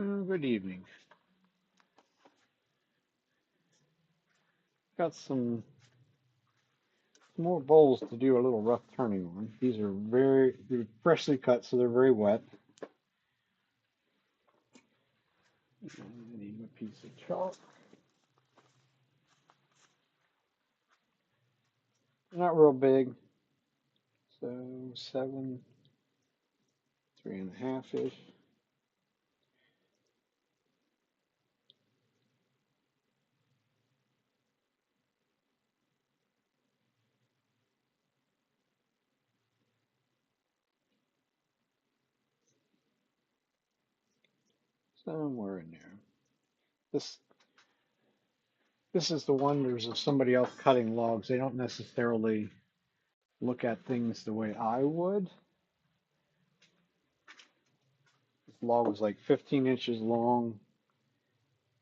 Good evening. Got some more bowls to do a little rough turning on. They're freshly cut, so they're very wet. I need a piece of chalk. Not real big, so 7, 3.5-ish. Somewhere in there. This this is the wonders of somebody else cutting logs. They don't necessarily look at things the way I would. This log was like 15 inches long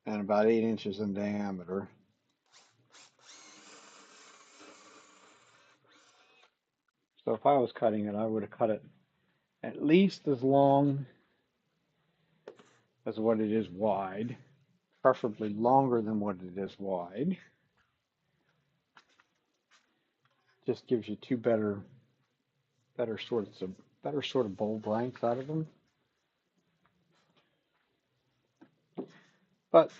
and about 8 inches in diameter. So if I was cutting it, I would have cut it at least as long as what it is wide, preferably longer than what it is wide. Just gives you two better sort of bowl length out of them. But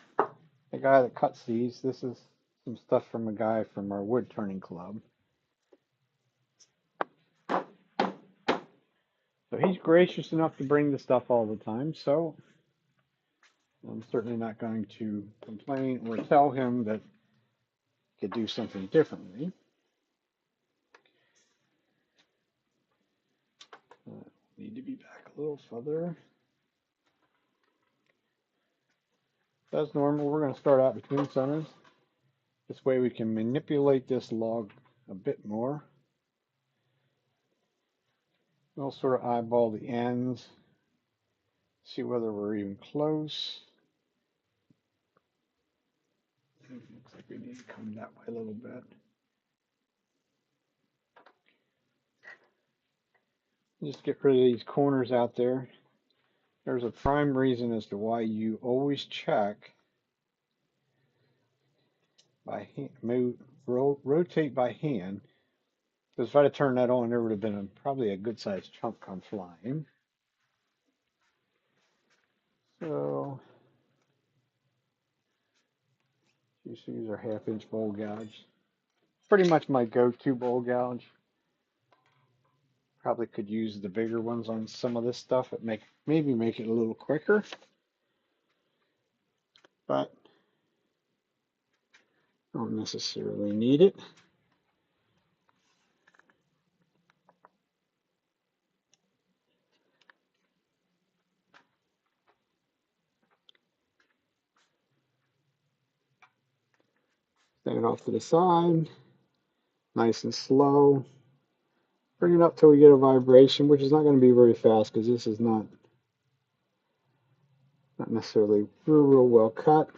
the guy that cuts these, this is some stuff from a guy from our wood turning club. So he's gracious enough to bring the stuff all the time, so I'm certainly not going to complain or tell him that he could do something differently. Need to be back a little further. As normal, we're going to start out between centers. This way we can manipulate this log a bit more. We'll sort of eyeball the ends, see whether we're even close. Looks like we need to come that way a little bit. Just get rid of these corners out there. There's a prime reason as to why you always check by hand, rotate by hand. Because if I'd have turned that on, there would have been probably a good sized chunk come flying. So these are 1/2 inch bowl gouge. Pretty much my go-to bowl gouge. Probably could use the bigger ones on some of this stuff. Maybe make it a little quicker. But don't necessarily need it. Stand it off to the side, nice and slow. Bring it up till we get a vibration, which is not going to be very fast because this is not necessarily real well cut.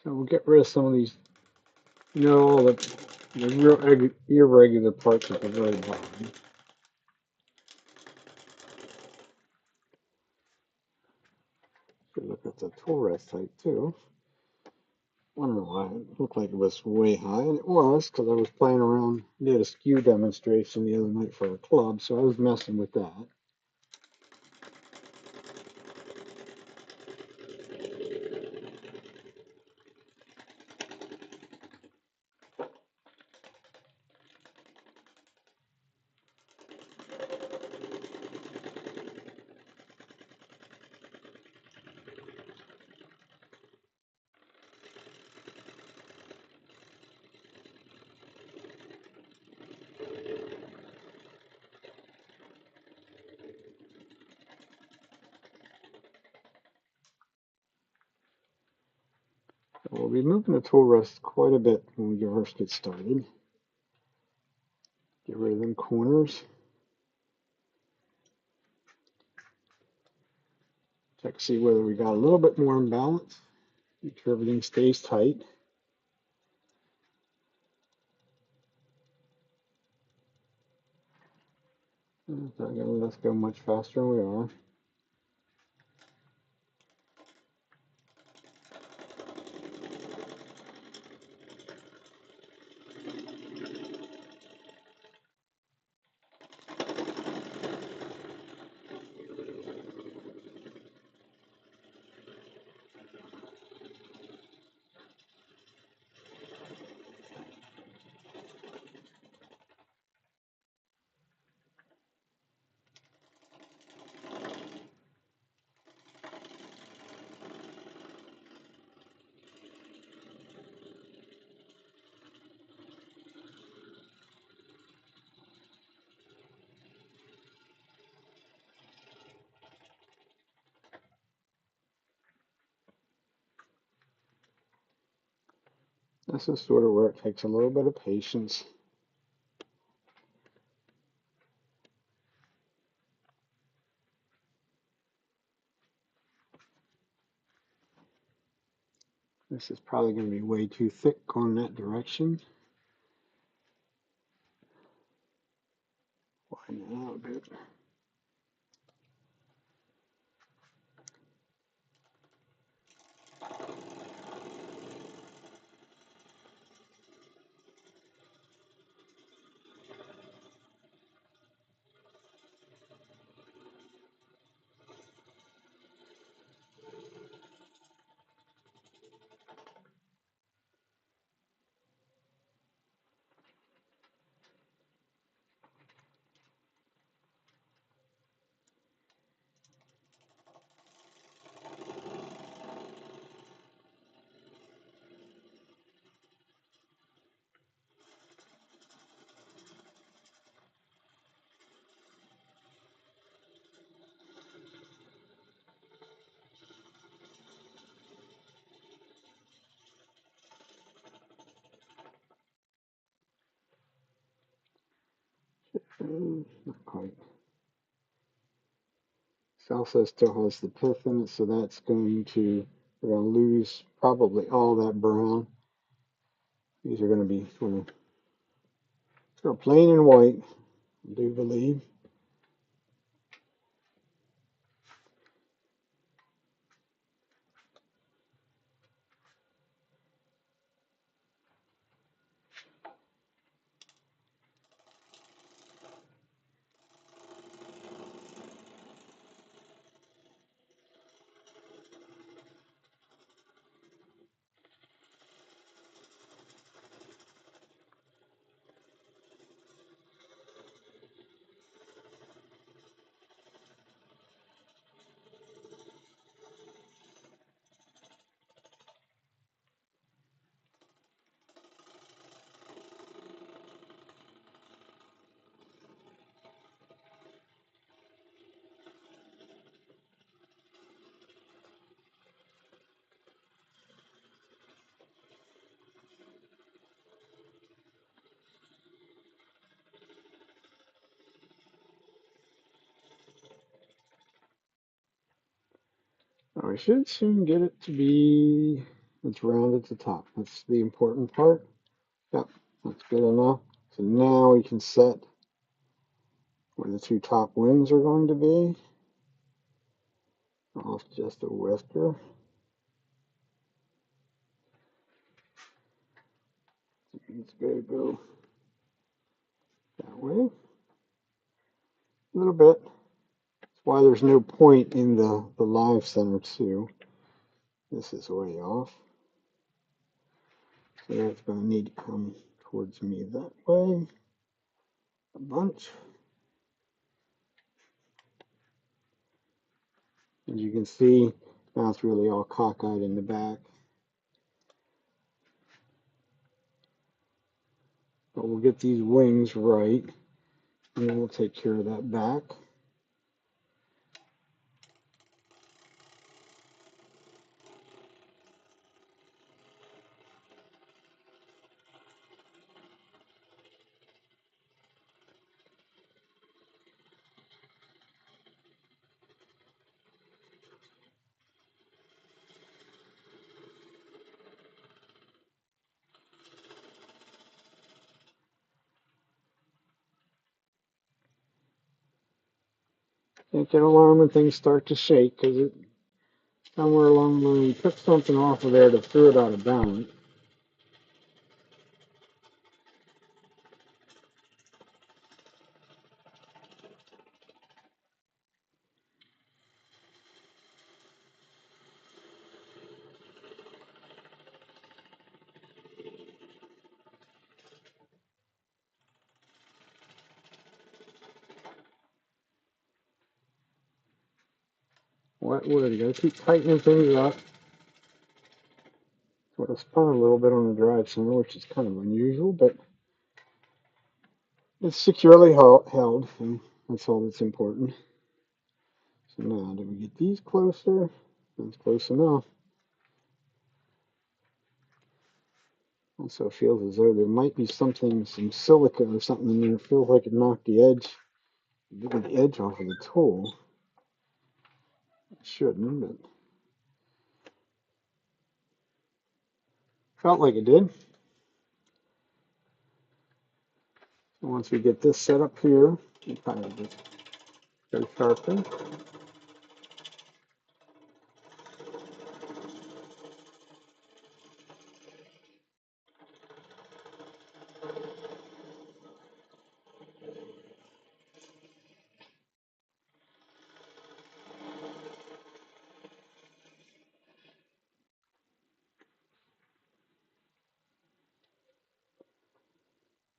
So we'll get rid of some of these, all the real irregular parts at the very bottom. Look at the tool rest height too. I don't know why it looked like it was way high, and it was because I was playing around. Did a skew demonstration the other night for a club, so I was messing with that. We'll be moving the tool rest quite a bit when we first get started. Get rid of them corners. Check to see whether we got a little bit more imbalance. Make sure everything stays tight. It's not going to let us go much faster than we are. This is sort of where it takes a little bit of patience. This is probably going to be way too thick going that direction. Widen it out a bit. Not quite. Salsa still has the pith in it, so that's going to, we're going to lose probably all that brown. These are going to be sort of plain and white, I do believe. Now I should soon get it to be, it's round at the top. That's the important part. Yep, that's good enough. So now we can set where the two top wings are going to be. Off just a whisker. It's going to go that way. A little bit. That's why there's no point in the live center too. This is way off. So that's going to need to come towards me that way. A bunch. As you can see, now it's really all cockeyed in the back. But we'll get these wings right, and then we'll take care of that back. Can't get alarm when things start to shake, because it somewhere along the line we took something off of there to throw it out of balance. Wet wood, you gotta keep tightening things up. Sort of spun a little bit on the drive center, which is kind of unusual, but it's securely held, and that's all that's important. So now, do we get these closer? That's close enough. Also feels as though there might be something, some silica or something in there. It feels like it knocked the edge off of the tool. It shouldn't, but felt like it did. So once we get this set up here, we kind of just go sharpen.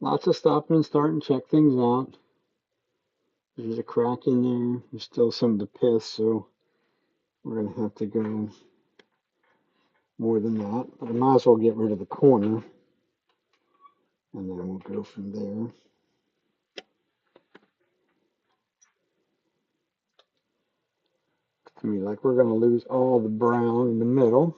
Lots of stopping and starting, check things out. There's a crack in there. There's still some of the pith, so we're going to have to go more than that. But I might as well get rid of the corner, and then we'll go from there. To me, like we're going to lose all the brown in the middle.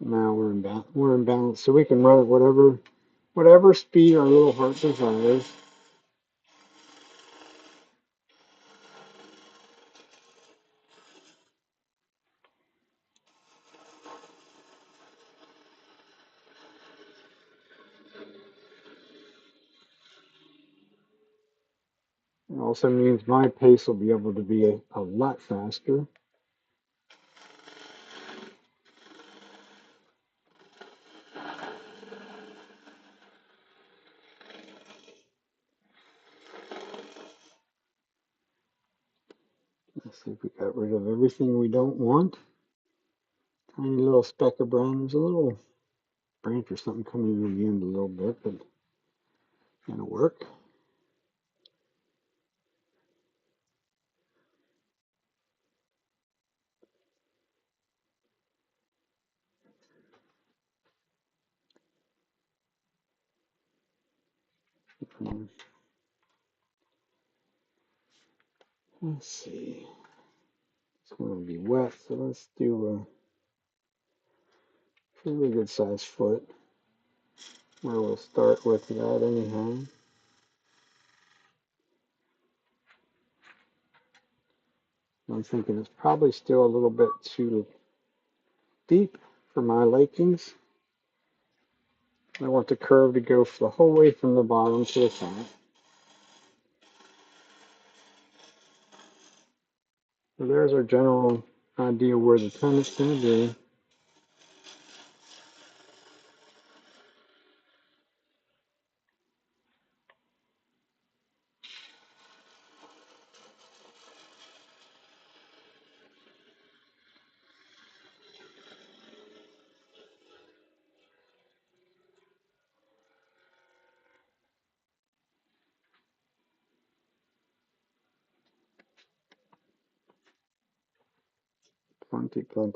Now we're in balance, so we can run at whatever speed our little heart desires. It also means my pace will be able to be a lot faster. Let's see if we got rid of everything we don't want. Tiny little speck of brown. There's a little branch or something coming in the end a little bit, but that'll work. Let's see. It's going to be wet, so let's do a fairly good sized foot where we'll start with that anyhow. I'm thinking it's probably still a little bit too deep for my likings. I want the curve to go the whole way from the bottom to the top. So there's our general idea where the turnip's going to be. Plenty wet.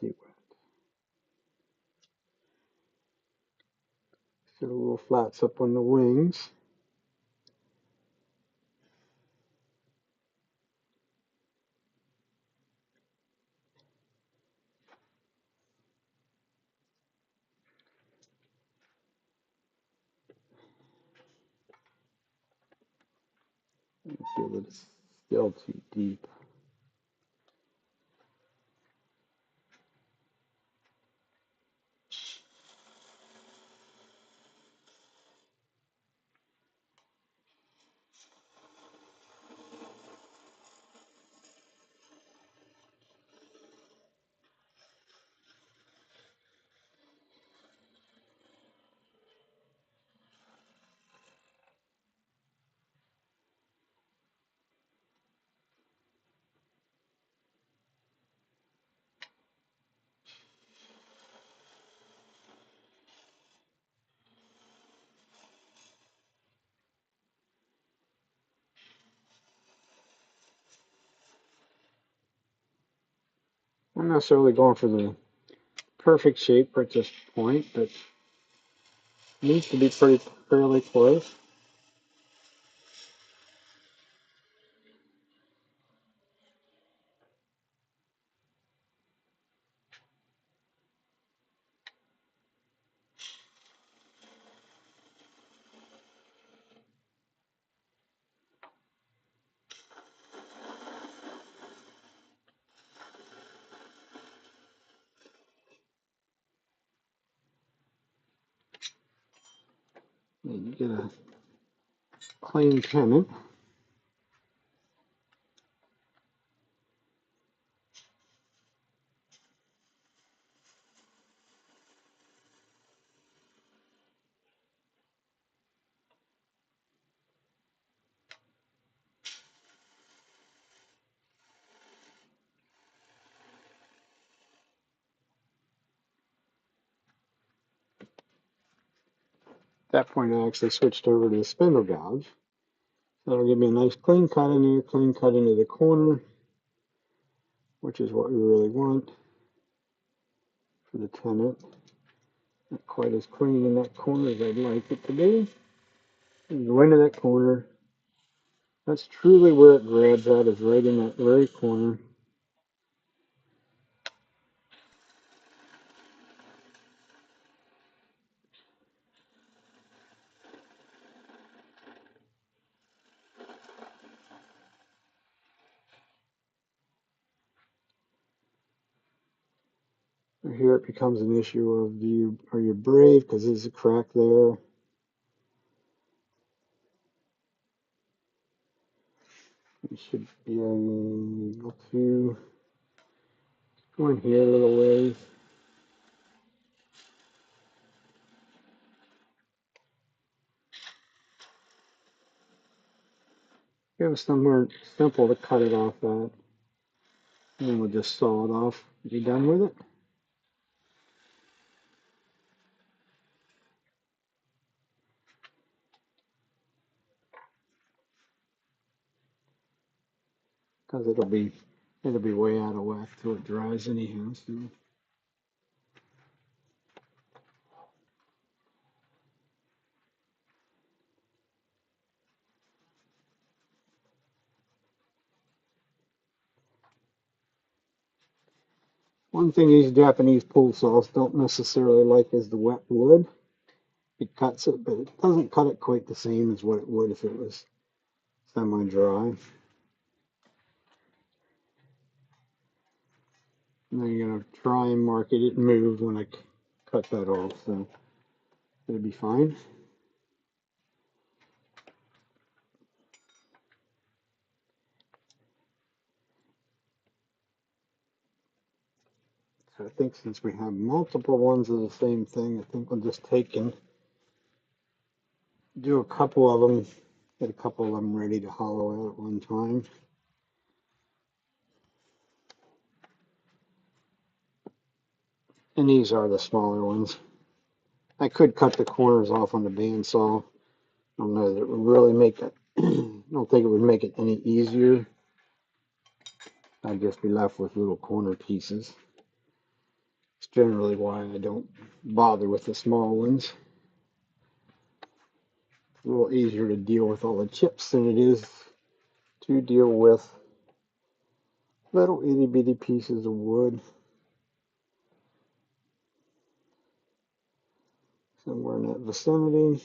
Get a little flats up on the wings. I feel that it's still too deep. Not necessarily going for the perfect shape at this point, but needs to be pretty fairly close. And you get a clean pennant. At that point, I actually switched over to the spindle gouge. That'll give me a nice clean cut in there, clean cut into the corner, which is what we really want for the tenon. Not quite as clean in that corner as I'd like it to be. And go into that corner. That's truly where it grabs at, is right in that very corner. Here it becomes an issue of are you brave because there's a crack there. You should be able to go in here a little ways. Give us somewhere simple to cut it off at. And then we'll just saw it off. Be done with it. Because it'll be way out of whack till it dries anyhow. So one thing these Japanese pool saws don't necessarily like is the wet wood. It cuts it, but it doesn't cut it quite the same as what it would if it was semi-dry. And then you're going to try and mark it. It moved when I cut that off, so it'll be fine. So I think since we have multiple ones of the same thing, I think we'll just take and do a couple of them, get a couple of them ready to hollow out at one time. And these are the smaller ones. I could cut the corners off on the bandsaw. I don't know that it would really make it, I don't think it would make it any easier. I'd just be left with little corner pieces. It's generally why I don't bother with the small ones. It's a little easier to deal with all the chips than it is to deal with little itty bitty pieces of wood. Somewhere in that vicinity.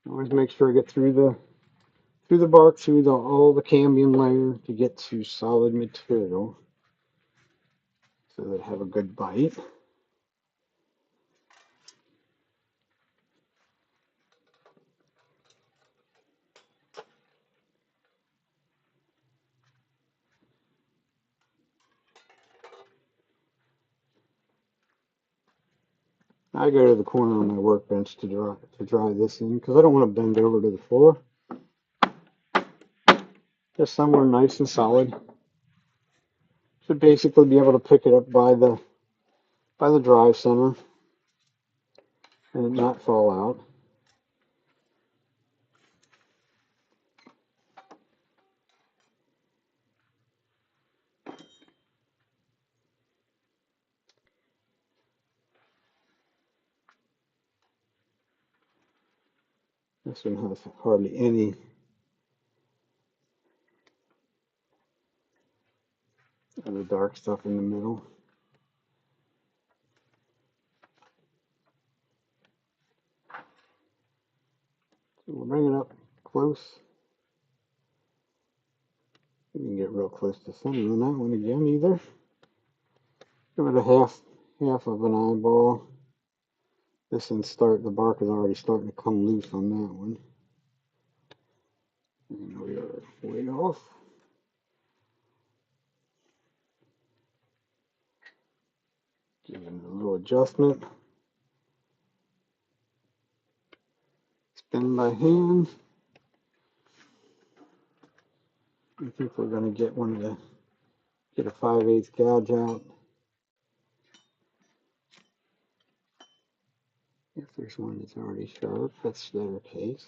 Always make sure I get through the bark, through all the cambium layer to get to solid material, so that I have a good bite. I go to the corner on my workbench to dry this in because I don't want to bend over to the floor. Just somewhere nice and solid. Should basically be able to pick it up by the drive center and it not fall out. This one has hardly any of the dark stuff in the middle. So we'll bring it up close. We didn't get real close to center on that one again either. Give it a half of an eyeball. This one the bark is already starting to come loose on that one. And we are way off. Give it a little adjustment. Spin by hand. I think we're going to get a 5/8 gouge out. If there's one that's already sharp, that's the case.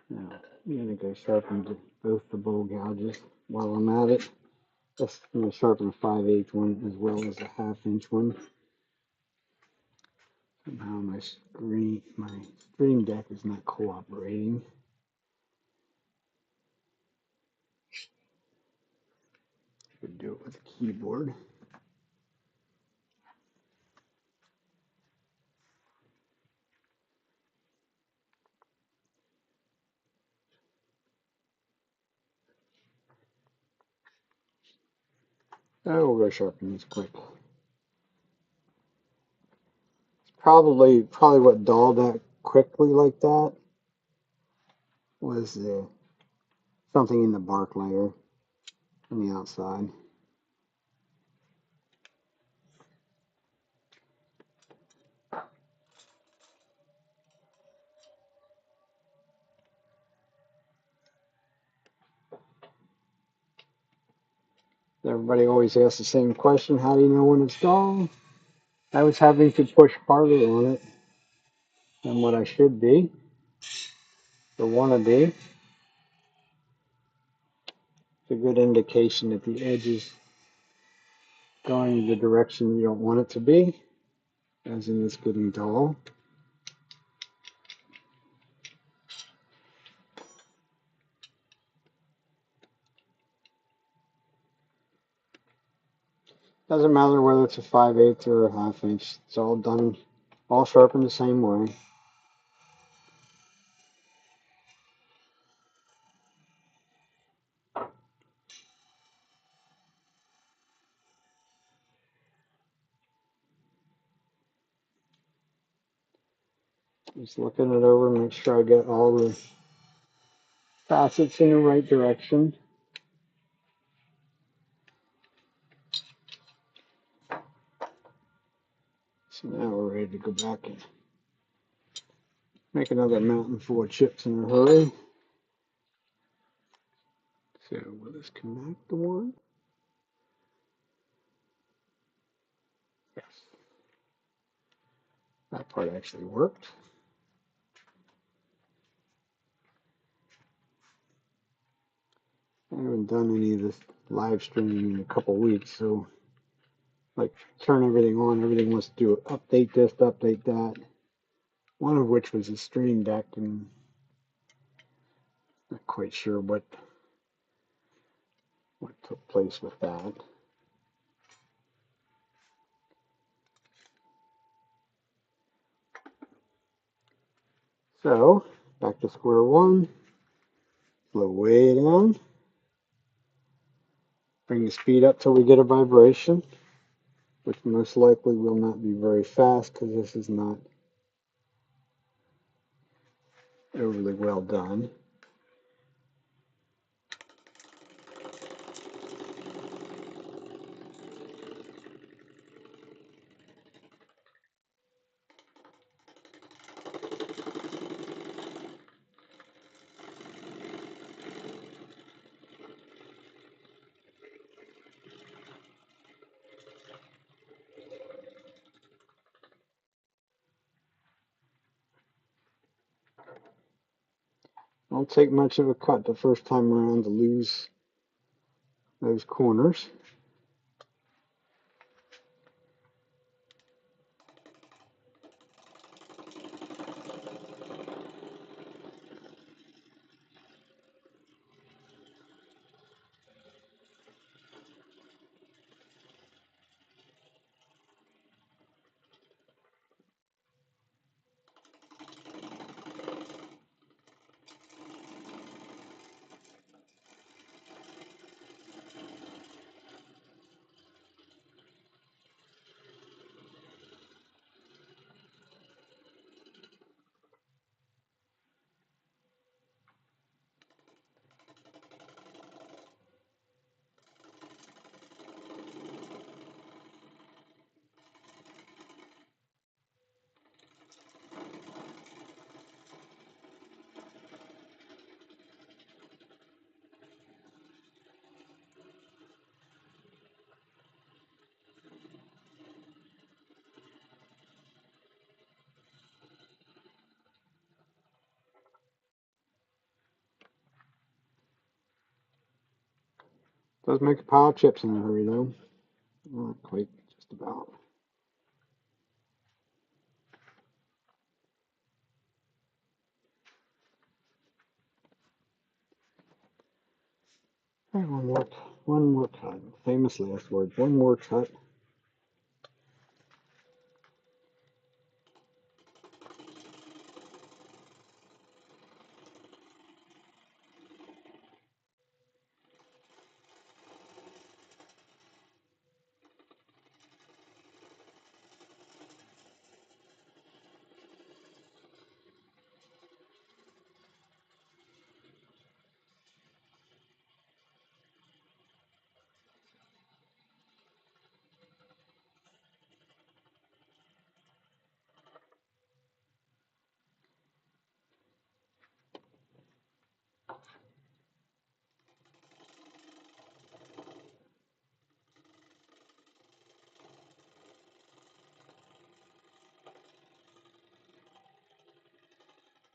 Now, I'm going to go sharpen both the bowl gouges while I'm at it. Just I'm going to sharpen a 5/8 one as well as a 1/2 inch one. Somehow my stream deck is not cooperating. Could do it with a keyboard. Oh, we'll go sharpen these quick. Probably what dulled that quickly like that was something in the bark layer on the outside. Everybody always asks the same question, how do you know when it's dull? I was having to push harder on it than what I should be, or want to be. It's a good indication that the edge is going the direction you don't want it to be, as in it's getting dull. Doesn't matter whether it's a 5/8 or a 1/2 inch. It's all done, all sharpened the same way. Just looking it over, make sure I get all the facets in the right direction. So now we're ready to go back and make another mountain full of chips in a hurry. So will this connect the one? Yes. That part actually worked. I haven't done any of this live streaming in a couple weeks, so like turn everything on, everything wants to do update this, update that. One of which was a stream deck, and not quite sure what took place with that. So back to square one, slow way down, bring the speed up till we get a vibration, which most likely will not be very fast because this is not overly well done. Won't take much of a cut the first time around to lose those corners. Does make a pile of chips in a hurry though. Not quite, just about. Okay, one more cut. Famous last word. One more cut.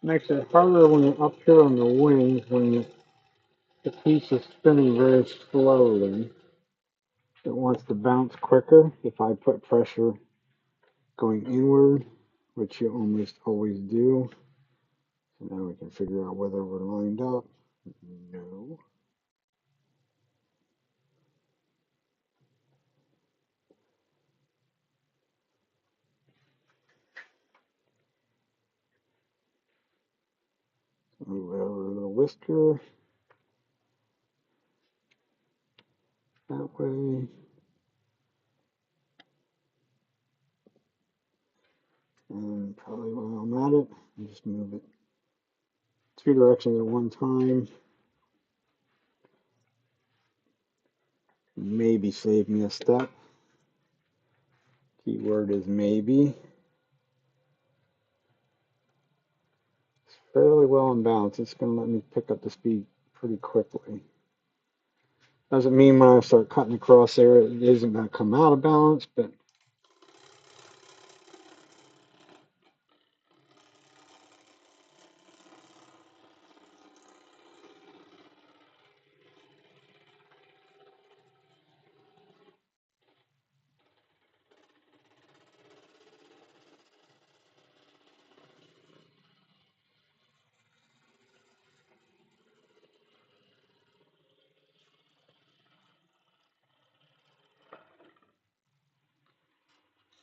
Makes it harder when you're up here on the wings when the piece is spinning very slowly. It wants to bounce quicker if I put pressure going inward, which you almost always do. So now we can figure out whether we're lined up. No. Move it over a little whisker that way. And probably while I'm at it, just move it 2 directions at one time. Maybe save me a step. Keyword is maybe. It's fairly well in balance. It's going to let me pick up the speed pretty quickly. Doesn't mean when I start cutting across there it isn't going to come out of balance, but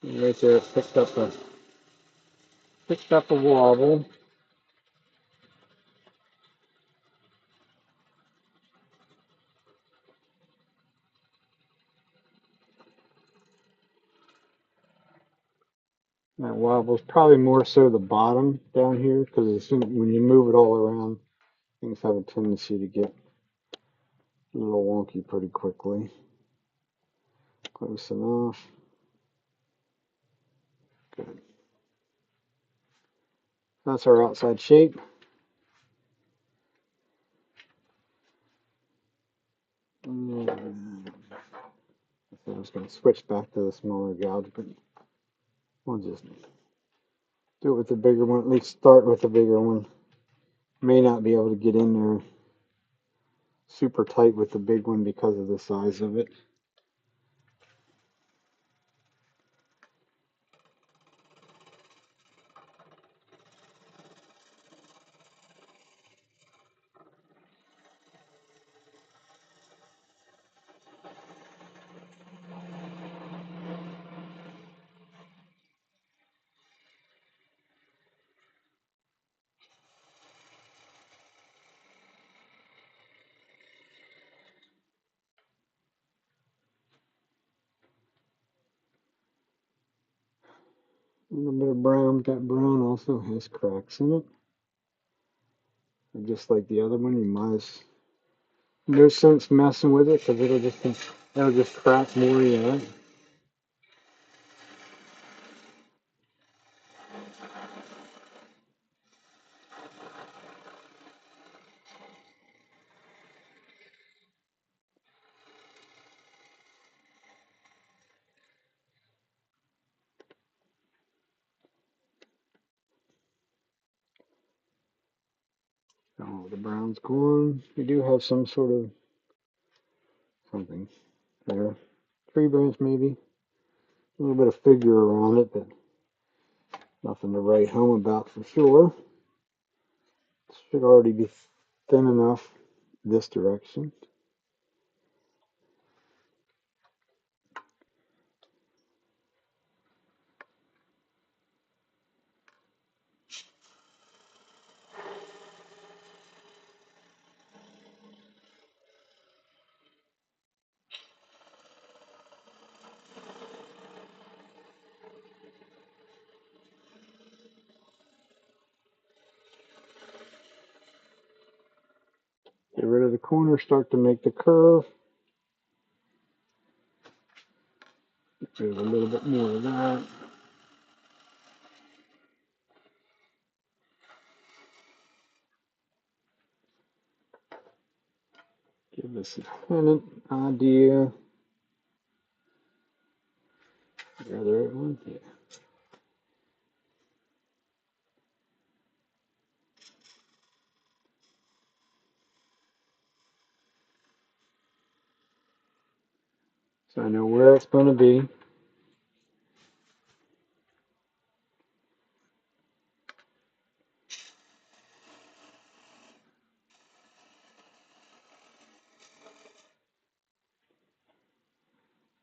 right there it picked up a wobble. That wobble's probably more so the bottom down here because when you move it all around, things have a tendency to get a little wonky pretty quickly. Close enough. Good. That's our outside shape. And I was going to switch back to the smaller gouge, but we'll just do it with the bigger one. At least start with the bigger one. May not be able to get in there super tight with the big one because of the size of it. A little bit of brown. That brown also has cracks in it. And just like the other one, you might as no sense messing with it because it'll just crack more yet. Oh, the brown's gone. We do have some sort of something there. Tree branch maybe. A little bit of figure around it, but nothing to write home about for sure. It should already be thin enough this direction. Get rid of the corner, start to make the curve. Get rid of a little bit more of that. Give this a pennant idea. The other one, yeah. So I know where it's going to be.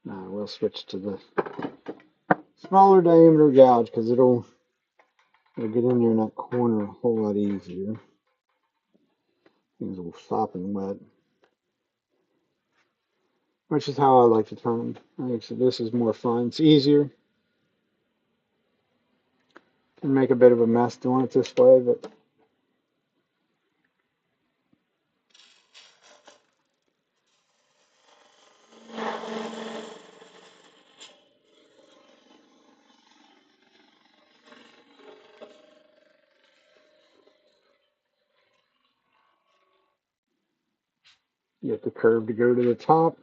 Now we'll switch to the smaller diameter gouge because it'll get in there in that corner a whole lot easier. Things will sopping wet, which is how I like to turn them. I think so this is more fun. It's easier. Can make a bit of a mess doing it this way, but get the curve to go to the top.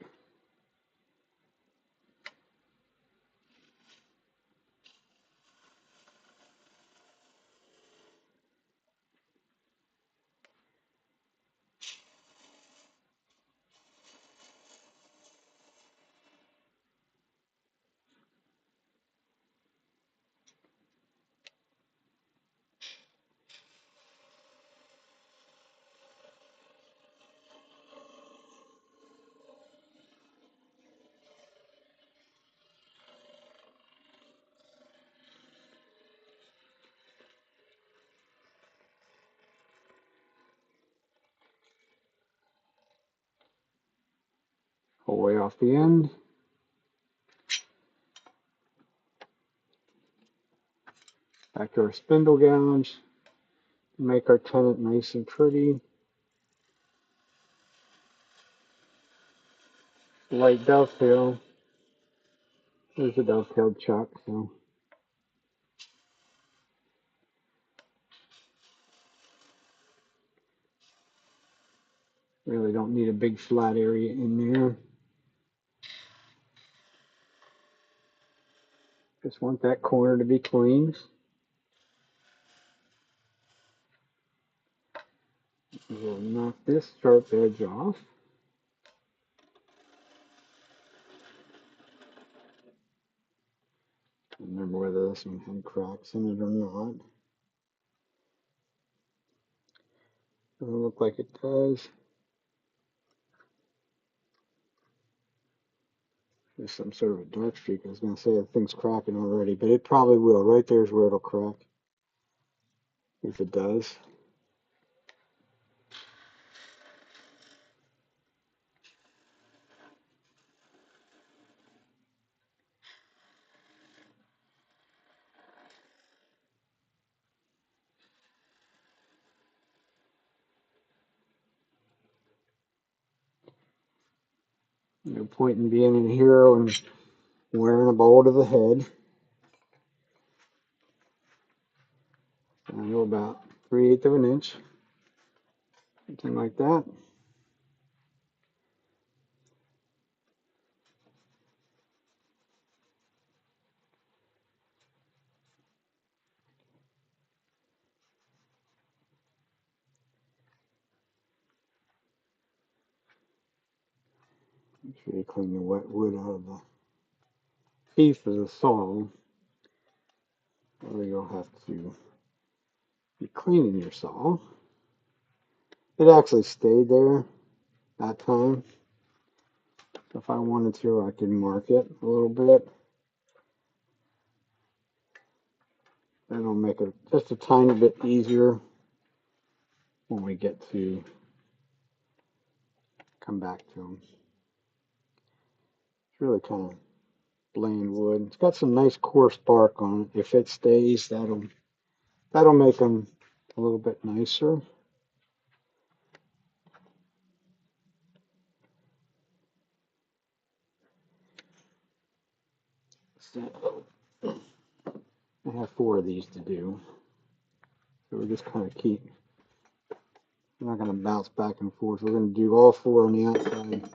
Whole way off the end. Back to our spindle gouge. Make our tenon nice and pretty. Light dovetail. There's a dovetailed chuck, so really don't need a big flat area in there. Just want that corner to be clean. We'll knock this sharp edge off. Remember whether this one had cracks in it or not. Doesn't look like it does. There's some sort of a dark streak. I was going to say the thing's cracking already, but it probably will. Right there's where it'll crack, if it does. No point in being a hero and wearing a ball to the head. I know about 3/8 of an inch, something like that. Make sure you clean the wet wood out of the teeth of the saw, or you'll have to be cleaning your saw. It actually stayed there that time. If I wanted to, I could mark it a little bit. That'll make it just a tiny bit easier when we get to come back to them. It's really kind of bland wood. It's got some nice coarse bark on it. If it stays, that'll make them a little bit nicer. So I have 4 of these to do. So we're just kind of we're not going to bounce back and forth. We're going to do all 4 on the outside.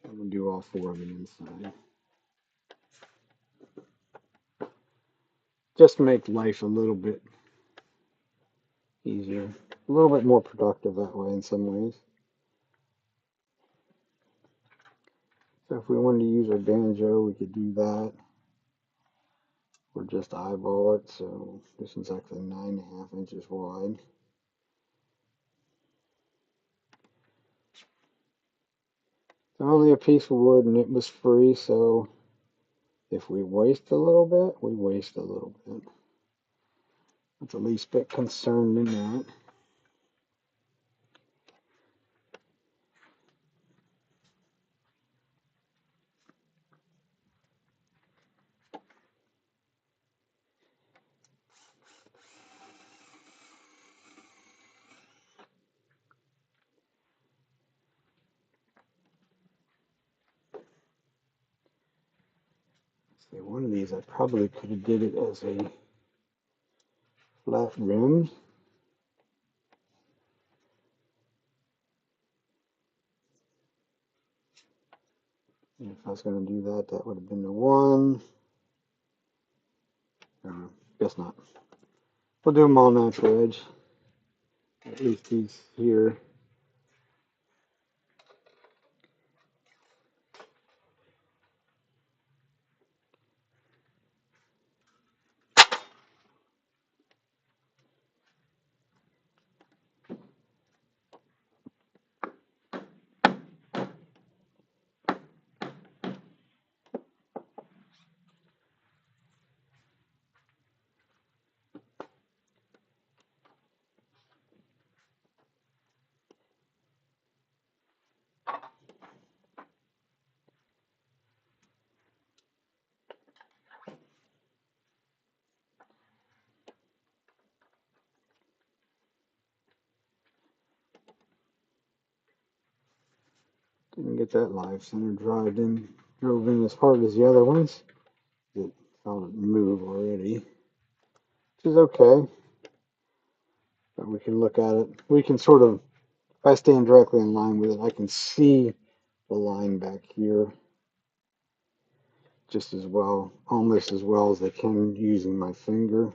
I'm going to do all 4 on the inside. Just to make life a little bit easier. A little bit more productive that way in some ways. So if we wanted to use our banjo, we could do that. Or just eyeball it. So this one's actually 9.5 inches wide. It's only a piece of wood and it was free, so if we waste a little bit, we waste a little bit. That's the least bit concerned in that. See, one of these I probably could have did it as a flat rim. And if I was going to do that, that would have been the one. Guess not. We'll do them all natural edge. At least these here. Didn't get that live center drove in as hard as the other ones. It felt it move already, which is okay. But we can look at it. We can sort of, if I stand directly in line with it, I can see the line back here just as well, almost as well as I can using my finger.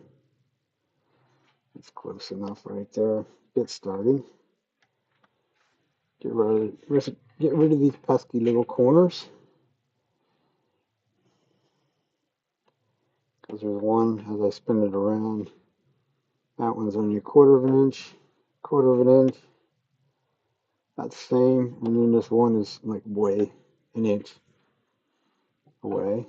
It's close enough right there. Get started. get rid of these pesky little corners. Because there's one, as I spin it around, that one's only a quarter of an inch, quarter of an inch. That's the same, and then this one is like way an inch away.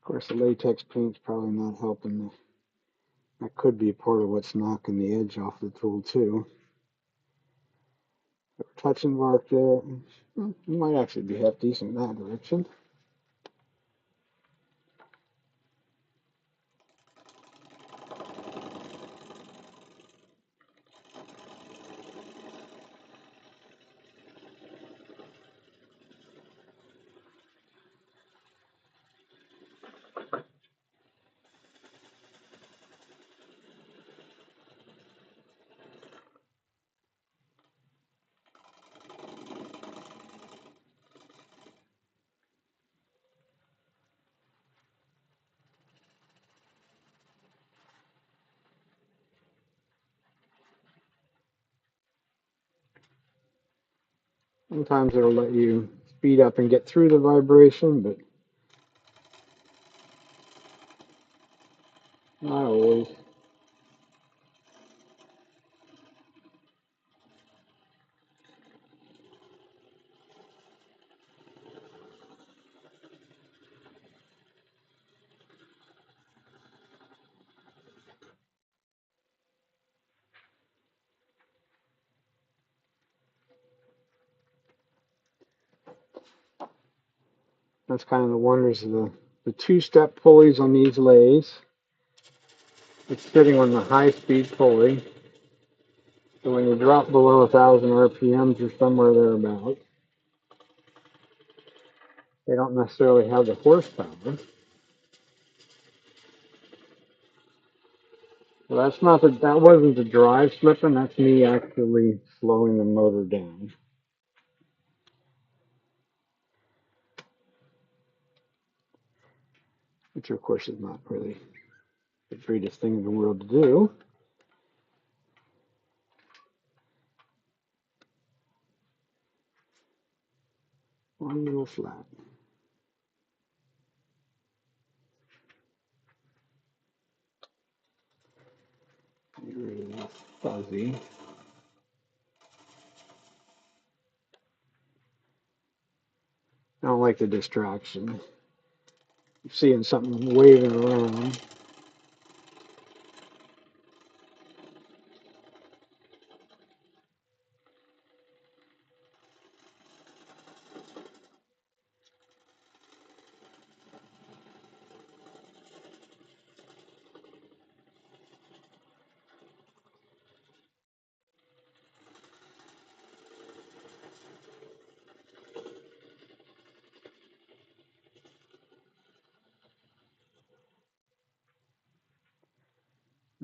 Of course, the latex paint's probably not helping. That could be part of what's knocking the edge off the tool too. Touching mark there. It might actually be half decent in that direction. Sometimes it'll let you speed up and get through the vibration, but not always. That's kind of the wonders of the two-step pulleys on these lathes. It's sitting on the high-speed pulley, so when you drop below 1,000 RPMs or somewhere thereabouts, they don't necessarily have the horsepower. Well, that wasn't the drive slipping. That's me actually slowing the motor down, which of course is not really the greatest thing in the world to do. One little flat. Get rid of that fuzzy. I don't like the distraction. Seeing something waving around.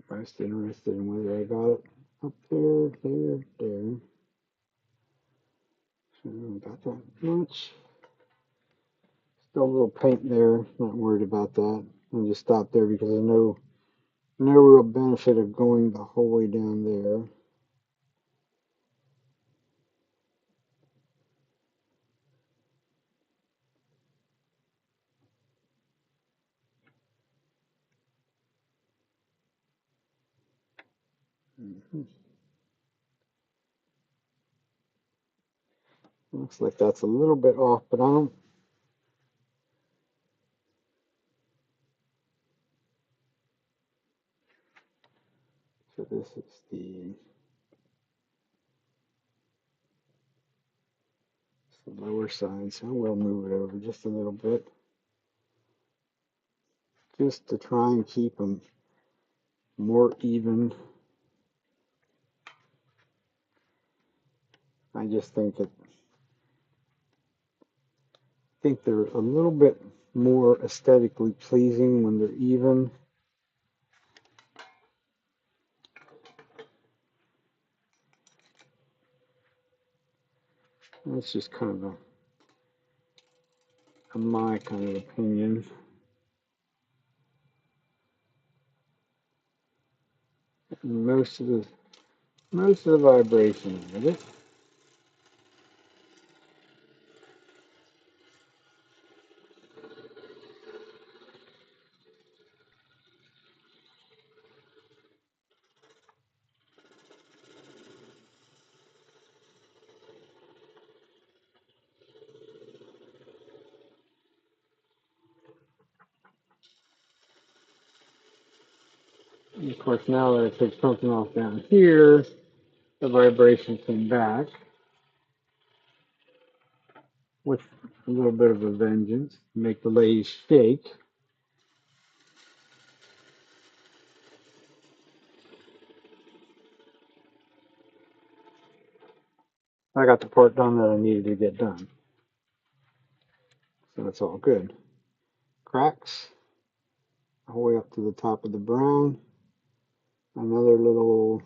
Most interested in whether I got it up there, there. So about that much. Still a little paint there. Not worried about that. I'll just stop there because there's no real benefit of going the whole way down there. Looks like that's a little bit off, but I don't. So this is the lower side, so I will move it over just a little bit, just to try and keep them more even. I just think they're a little bit more aesthetically pleasing when they're even. That's just kind of my kind of opinion. Most of the vibration of it. And of course, now that I took something off down here, the vibration came back with a little bit of a vengeance, make the lathe shake. I got the part done that I needed to get done, so it's all good. Cracks all the way up to the top of the brown. Another little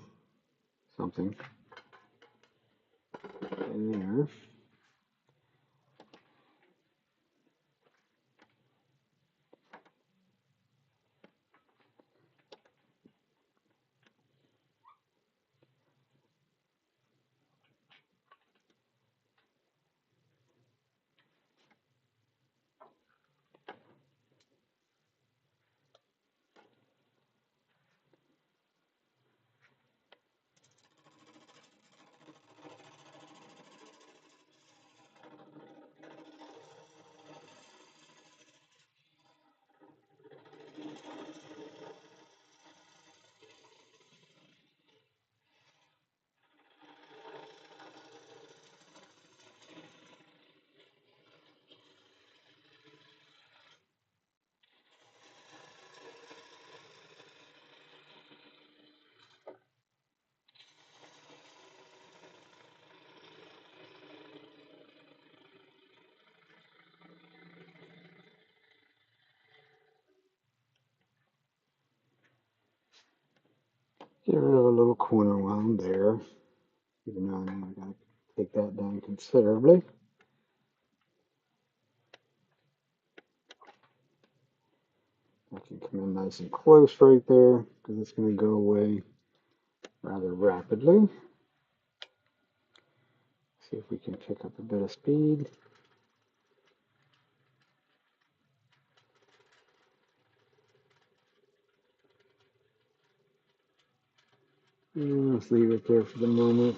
something in there. Get rid of a little corner wound there, even though I know I gotta take that down considerably. I can come in nice and close right there because it's going to go away rather rapidly. See if we can pick up a bit of speed. And let's leave it there for the moment.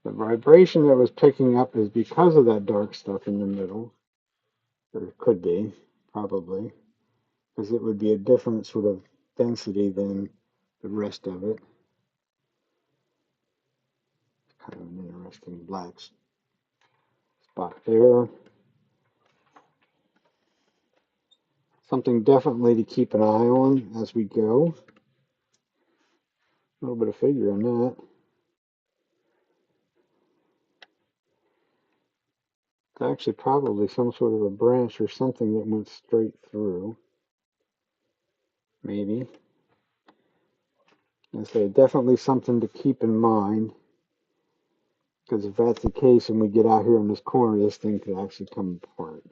The vibration that was picking up is because of that dark stuff in the middle, or it could be, probably, because it would be a different sort of density than the rest of it. kind of an interesting black spot there. Something definitely to keep an eye on as we go. A little bit of figure on that. It's actually probably some sort of a branch or something that went straight through. Maybe. I say definitely something to keep in mind. Because if that's the case and we get out here in this corner, this thing could actually come apart.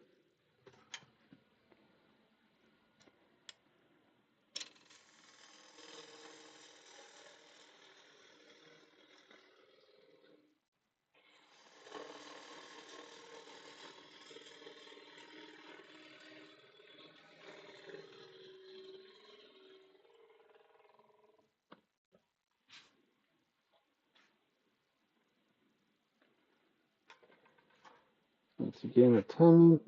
Once again, a tenant.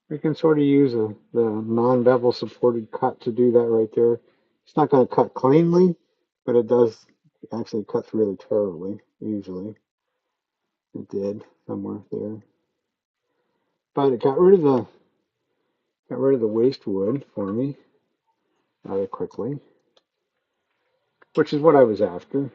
We can sort of use the non-bevel supported cut to do that right there. It's not going to cut cleanly, but it does actually cuts really terribly, usually. It did somewhere there. But it got rid of the waste wood for me rather quickly, which is what I was after.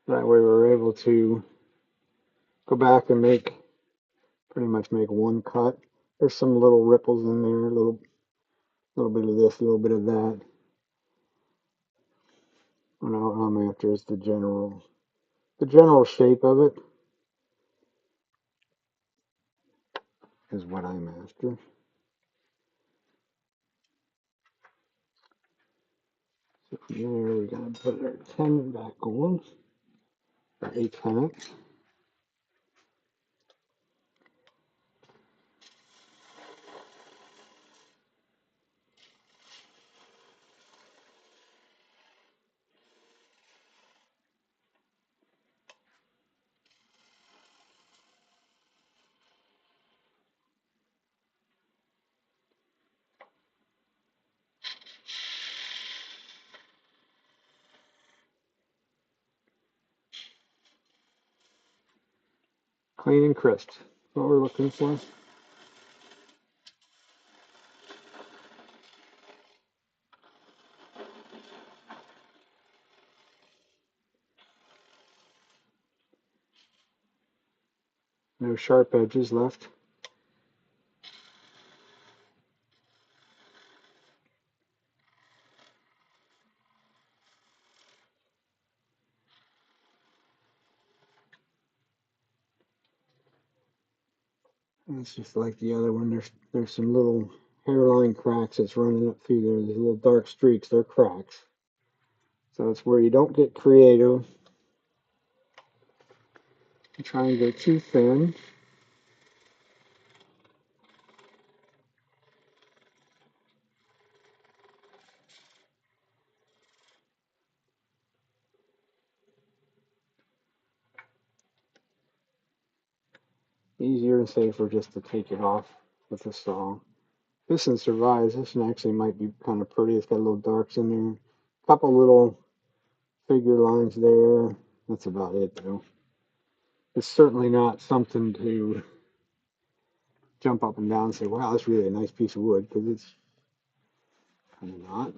That way we're able to go back and pretty much make one cut. There's some little ripples in there, a little bit of this, a little bit of that. And all I'm after is the general shape of it is what I'm after. So from there we're gonna put our 10 back on, our 8 tenant. Clean and crisp. What we're looking for. No sharp edges left. And it's just like the other one. There's some little hairline cracks that's running up through there. These little dark streaks, they're cracks. So it's where you don't get creative. You try and go too thin. Easier and safer just to take it off with a saw. This one survives. This one actually might be kind of pretty. It's got little darks in there. A couple little figure lines there. That's about it though. It's certainly not something to jump up and down and say, wow, that's really a nice piece of wood, because it's kind of not.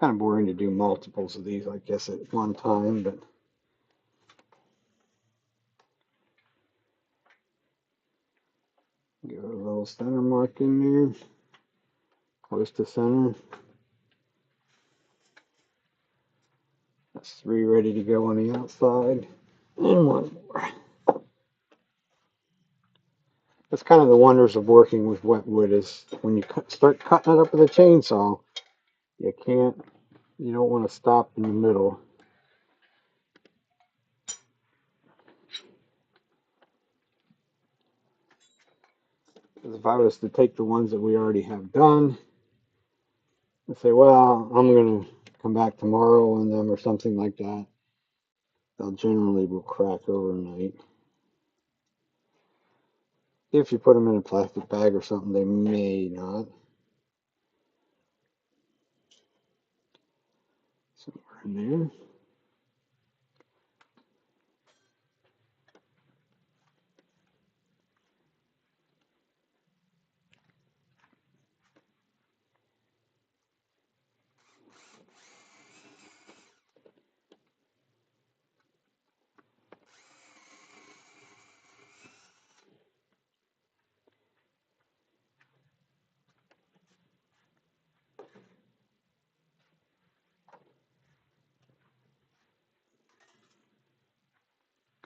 Kind of boring to do multiples of these, I guess, at one time, but give it a little center mark in there, close to center. That's 3 ready to go on the outside, and 1 more. That's kind of the wonders of working with wet wood is when you start cutting it up with a chainsaw, you don't want to stop in the middle. Because if I was to take the ones that we already have done and say, well, I'm going to come back tomorrow on them or something like that, they'll generally will crack overnight. If you put them in a plastic bag or something, they may not. Somewhere in there.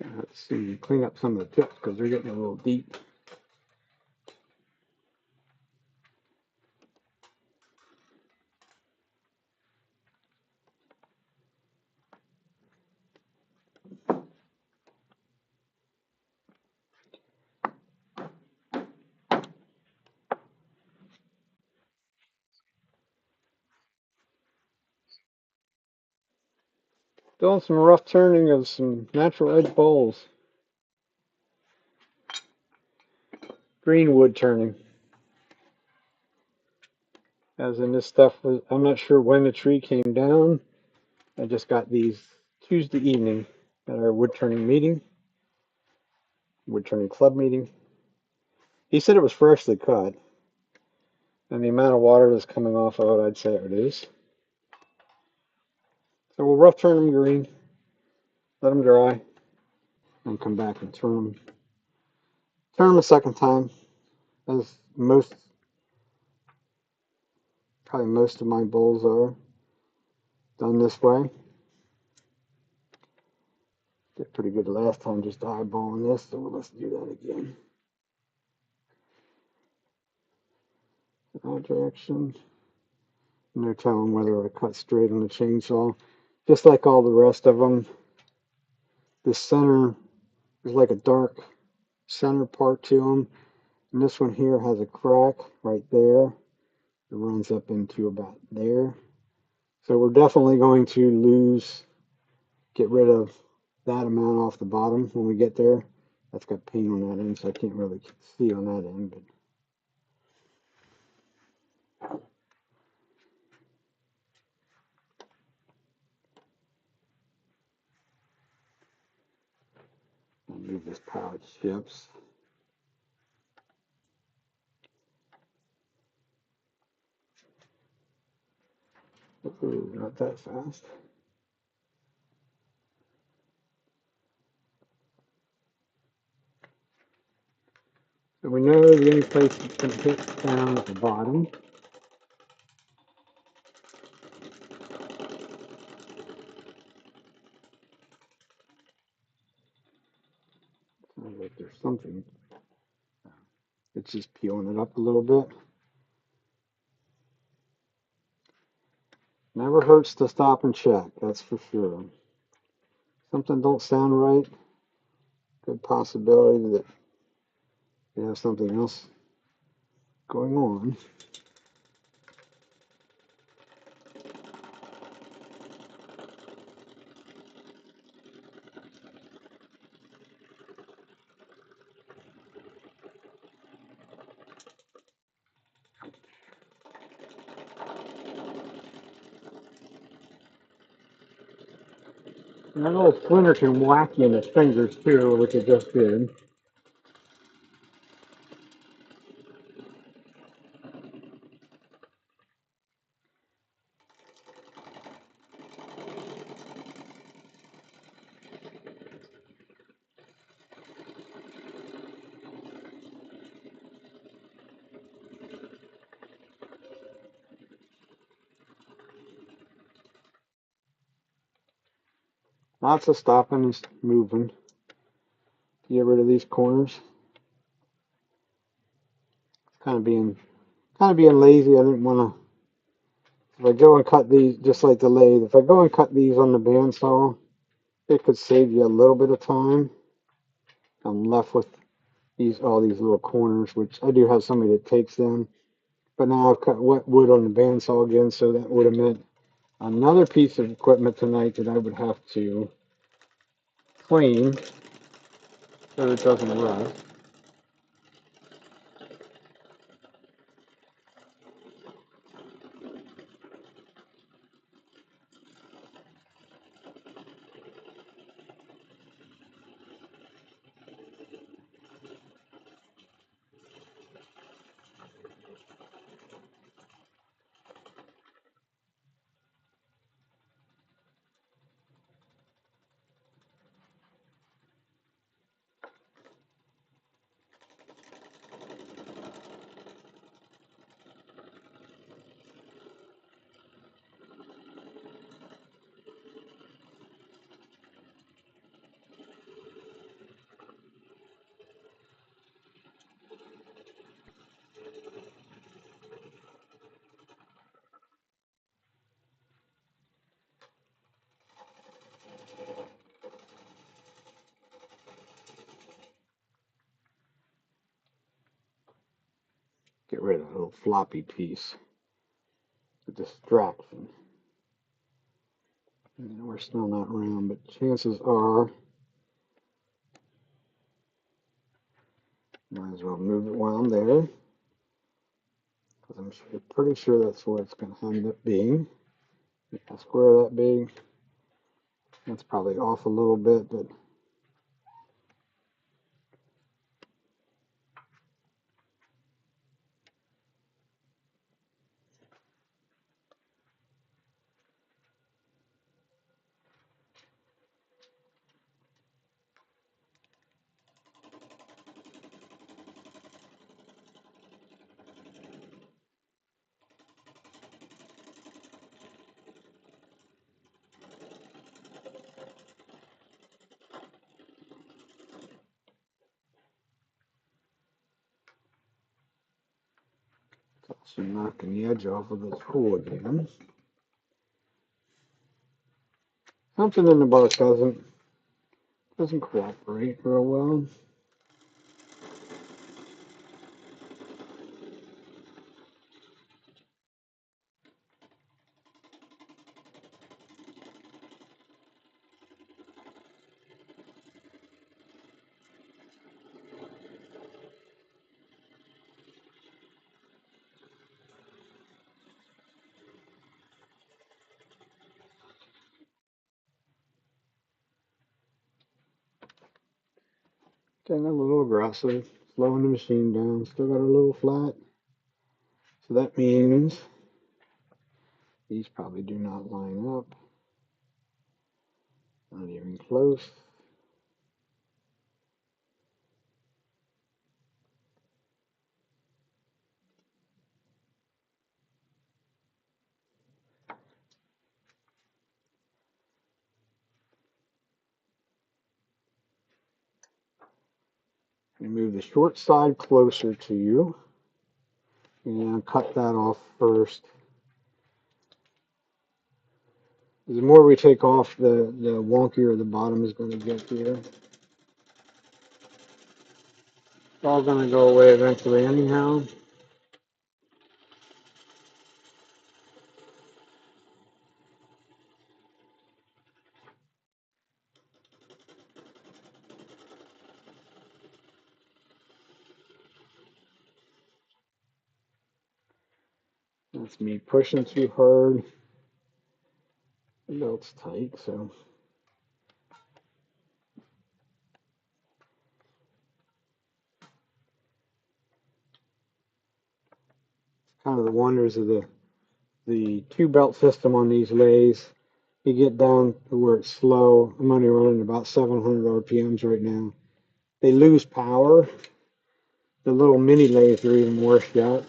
Gonna have to see, clean up some of the tips because they're getting a little deep. Doing some rough turning of some natural edge bowls. Green wood turning. As in this stuff was, I'm not sure when the tree came down. I just got these Tuesday evening at our wood turning meeting, wood turning club meeting. He said it was freshly cut, and the amount of water that's coming off of it, I'd say it is. So we'll rough turn them green, let them dry, and come back and turn them a second time, as probably most of my bowls are done this way. Did pretty good last time just eyeballing this, so let's do that again. That direction. No telling whether I cut straight on the chainsaw. Just like all the rest of them, the center is like a dark center part to them. And this one here has a crack right there. It runs up into about there. So we're definitely going to get rid of that amount off the bottom when we get there. That's got paint on that end, so I can't really see on that end. But I'll move this pile of chips. Ooh, not that fast. So we know the only place it's going to hit down at the bottom. Sounds like there's something. It's just peeling it up a little bit. Never hurts to stop and check, that's for sure. Something don't sound right, good possibility that you have something else going on. And that little splinter can whack you in the fingers too, which it just did. Lots of stopping and moving to get rid of these corners. Kind of being lazy. I didn't want to. If I go and cut these, just like the lathe, if I go and cut these on the bandsaw, it could save you a little bit of time. I'm left with all these little corners, which I do have somebody that takes them. But now I've cut wet wood on the bandsaw again, so that would have meant another piece of equipment tonight that I would have to clean so it doesn't rust. Get rid of that little floppy piece. The distraction. And we're still not round, but chances are, might as well move it while I'm there, because I'm pretty sure that's what it's going to end up being. A square that big. That's probably off a little bit, but it's also knocking the edge off of the tool again. Something in the bark doesn't cooperate real well. Getting a little aggressive, slowing the machine down. Still got a little flat. So that means these probably do not line up. Not even close. You move the short side closer to you and cut that off first. The more we take off, the wonkier the bottom is going to get here. It's all going to go away eventually anyhow. That's me pushing too hard. The belt's tight, so kind of the wonders of the two belt system on these lathes. You get down to where it's slow. I'm only running about 700 RPMs right now. They lose power. The little mini lathes are even worse yet.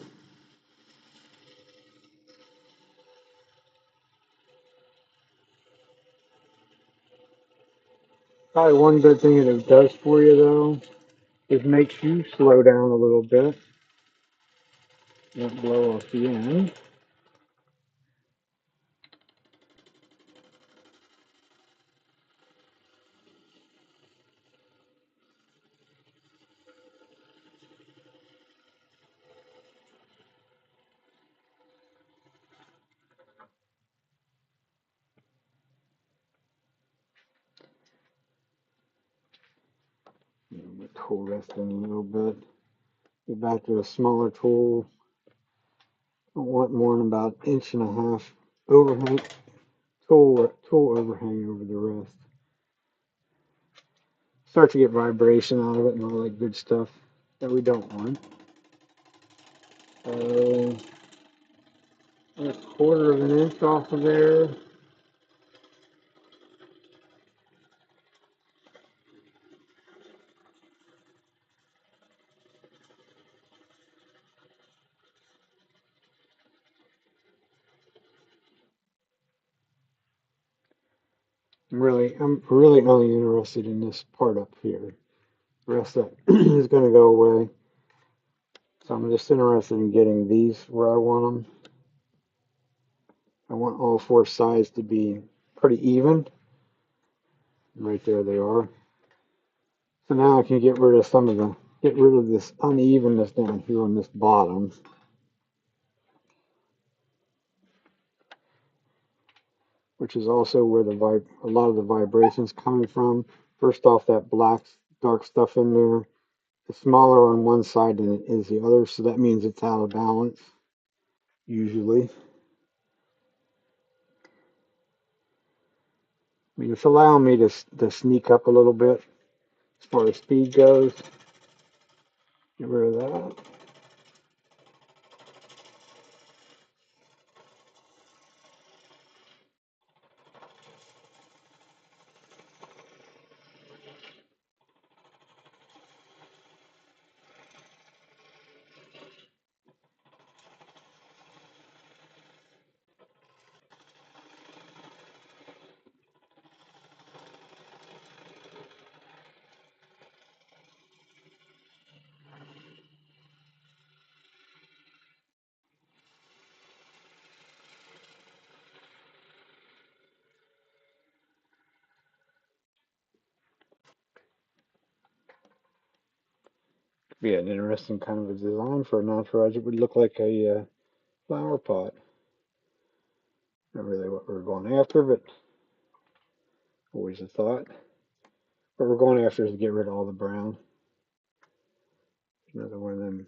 Probably one good thing that it does for you though is makes you slow down a little bit. Don't blow off the end. The tool resting a little bit. Get back to a smaller tool. I want more than about 1.5 inch overhang tool overhang over the rest. Start to get vibration out of it and all that good stuff that we don't want. So 1/4 inch off of there. I'm really only interested in this part up here. The rest of that is going to go away. So I'm just interested in getting these where I want them. I want all 4 sides to be pretty even. Right there they are. So now I can get rid of this unevenness down here on this bottom, which is also where a lot of the vibrations coming from. First off, that black dark stuff in there is smaller on one side than it is the other, so that means it's out of balance usually. I mean, it's allowing me to sneak up a little bit as far as speed goes. Get rid of that. Be an interesting kind of a design for a natural edge. It would look like a flower pot. Not really what we're going after, but always a thought. What we're going after is to get rid of all the brown. Another one of them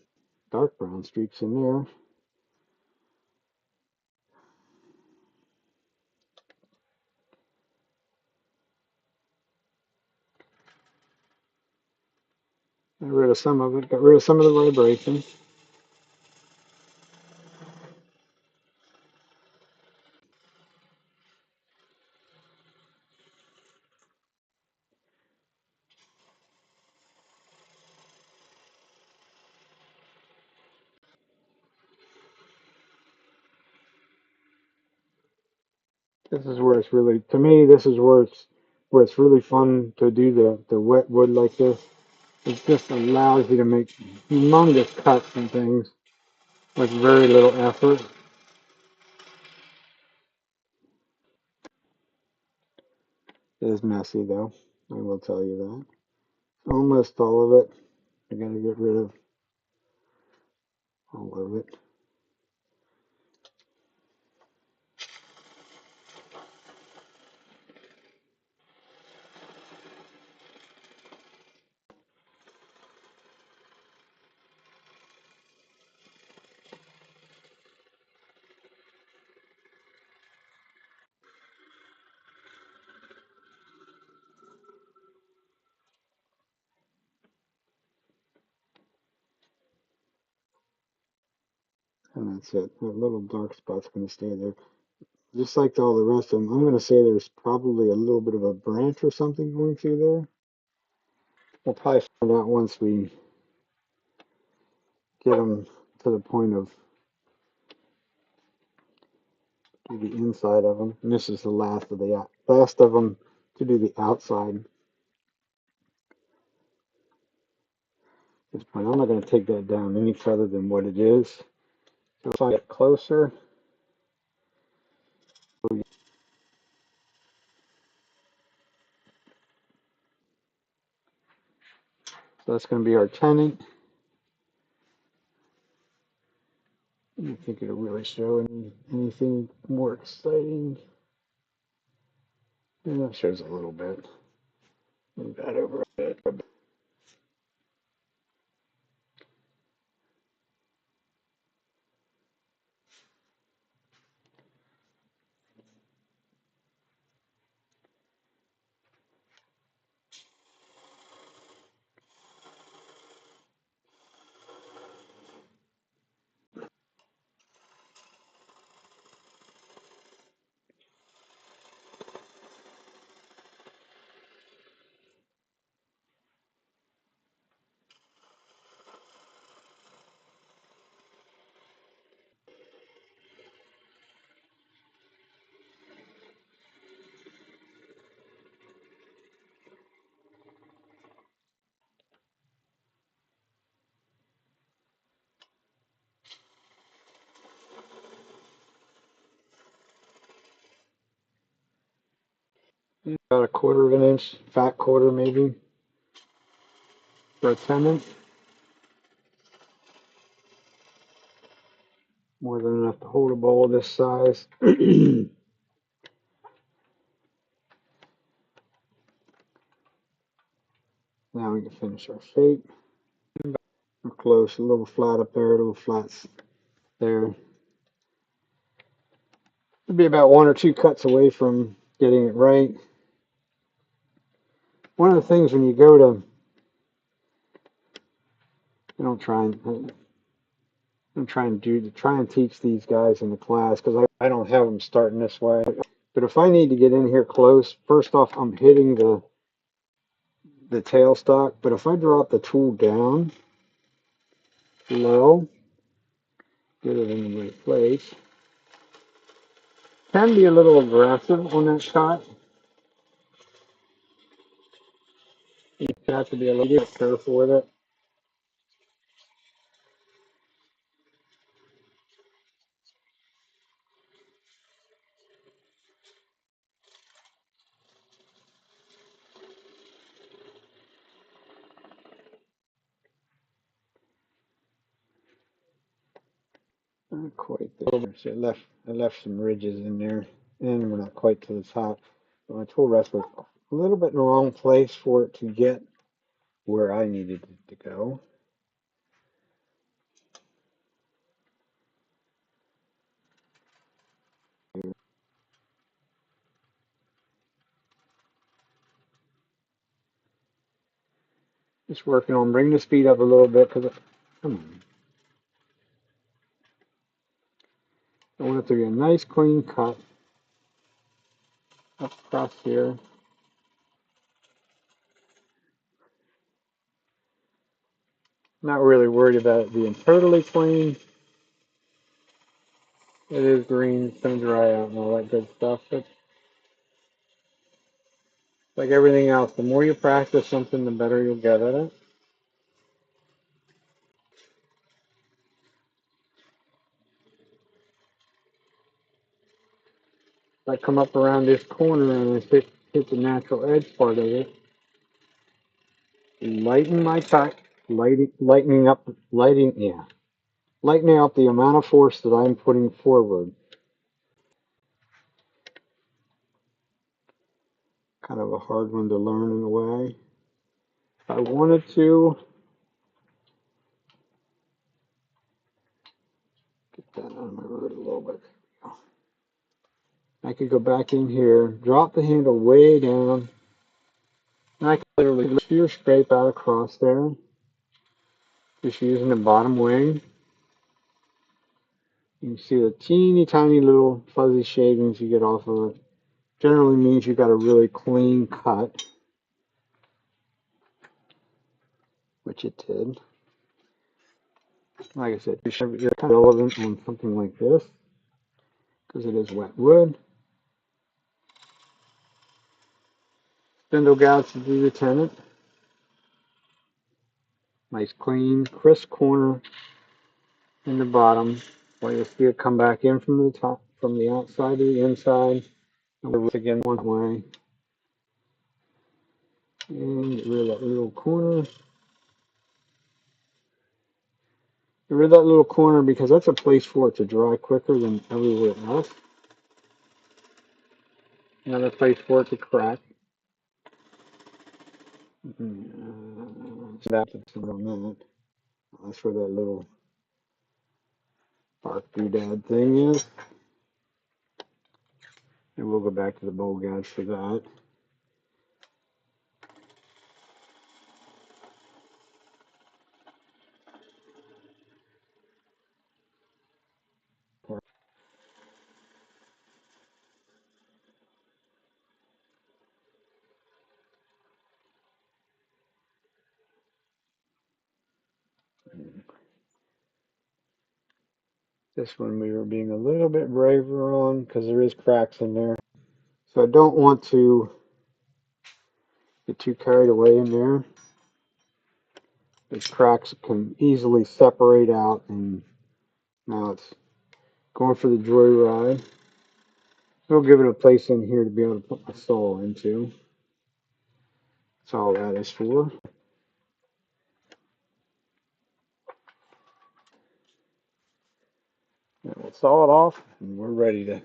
dark brown streaks in there. Got rid of some of it. Got rid of some of the vibration. This is where it's really, to me, this is where it's really fun to do the wet wood like this. It just allows you to make humongous cuts and things with very little effort. It is messy though, I will tell you that. Almost all of it. I gotta get rid of all of it. And that's it. That little dark spot's gonna stay there. Just like all the rest of them, I'm gonna say there's probably a little bit of a branch or something going through there. We'll probably find out once we get them to the point of do the inside of them. And this is the last of them to do the outside. this point. I'm not going to take that down any further than what it is. So if I get closer, so that's going to be our tenant. I don't think it'll really show anything more exciting. Yeah, it shows a little bit. Move that over a bit. About a quarter of an inch, fat quarter maybe, for a tenant. More than enough to hold a bowl this size. Now we can finish our shape. We're close, a little flat up there, a little flat there. It'll be about 1 or 2 cuts away from getting it right. One of the things when you go to, I don't try and try and teach these guys in the class because I don't have them starting this way. But if I need to get in here close, first off, I'm hitting the tailstock. But if I drop the tool down low, get it in the right place, can be a little aggressive on that shot. You have to be a little bit careful with it. Not quite there. So I left some ridges in there, and we're not quite to the top. But my tool rest was a little bit in the wrong place for it to get where I needed it to go. Just working on bringing the speed up a little bit because, come on, I want it to be a nice clean cut up across here. Not really worried about it being totally clean. It is green, it's gonna dry out and all that good stuff. But like everything else, the more you practice something, the better you'll get at it. If I come up around this corner and I hit the natural edge part of it, lighten my cut, lightening up, lightening up the amount of force that I'm putting forward. Kind of a hard one to learn in a way. If I wanted to, get that on my root a little bit. I could go back in here, drop the handle way down, and I could literally shear scrape out across there, just using the bottom wing. You can see the teeny tiny little fuzzy shavings you get off of it. Generally means you got a really clean cut, which it did. Like I said, it's kind of relevant on something like this because it is wet wood. Spindle gouge to do the tenant. Nice clean, crisp corner in the bottom. Well, you'll see it come back in from the top, from the outside to the inside. And we'll again one way. And get rid of that little corner. Get rid of that little corner because that's a place for it to dry quicker than everywhere else. Another place for it to crack. That's on that. That's where that little bark doodad thing is. And we'll go back to the bowl gouge for that. This one we were being a little bit braver on because there is cracks in there. So I don't want to get too carried away in there. The cracks can easily separate out, and now it's going for the joyride. We'll give it a place in here to be able to put my saw into. That's all that is for. Now we'll saw it off, and we're ready to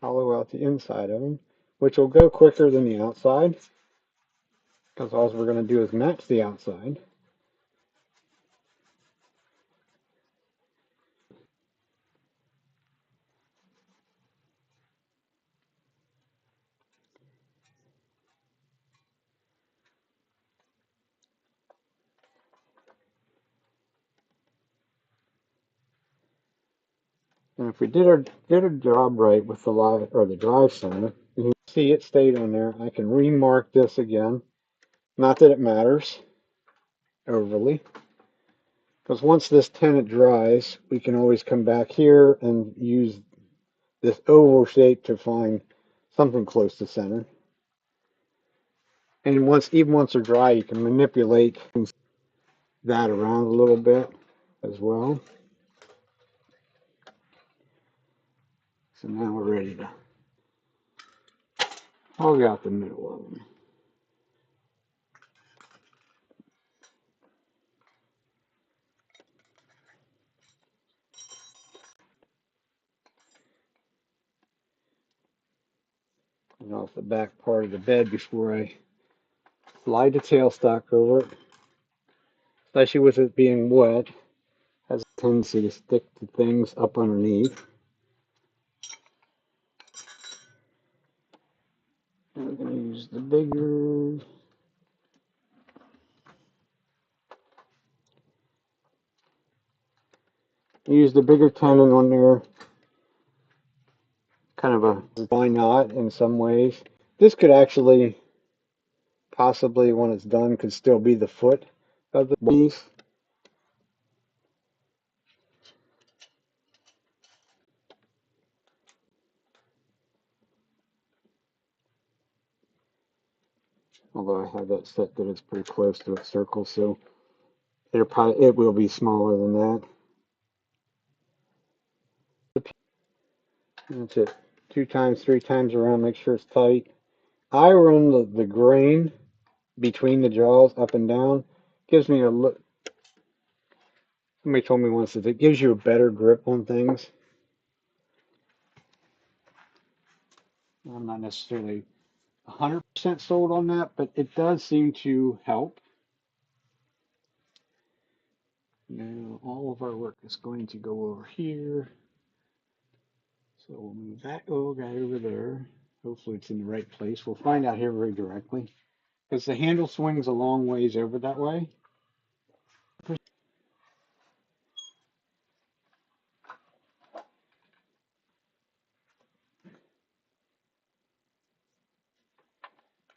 hollow out the inside of them, which will go quicker than the outside because all we're going to do is match the outside. And if we did our job right with the live or the drive center, and you see it stayed on there, I can remark this again. Not that it matters overly, because once this tenon dries, we can always come back here and use this oval shape to find something close to center. And even once they're dry, you can manipulate that around a little bit as well. So now we're ready to hog out the middle of them. And off the back part of the bed before I slide the tailstock over it, especially with it being wet, has a tendency to stick to things up underneath. And we're going to use the bigger tenon on there, kind of a why not in some ways. This could actually possibly, when it's done, could still be the foot of the piece. Although I have that set that it's pretty close to a circle, so it will be smaller than that. That's it. 2 times, 3 times around, make sure it's tight. I run the grain between the jaws up and down. Gives me a look. Somebody told me once that it gives you a better grip on things. I'm not necessarily 100% sold on that, but it does seem to help. Now all of our work is going to go over here. So we'll move that little guy over there. Hopefully it's in the right place. We'll find out here very directly. Because the handle swings a long ways over that way.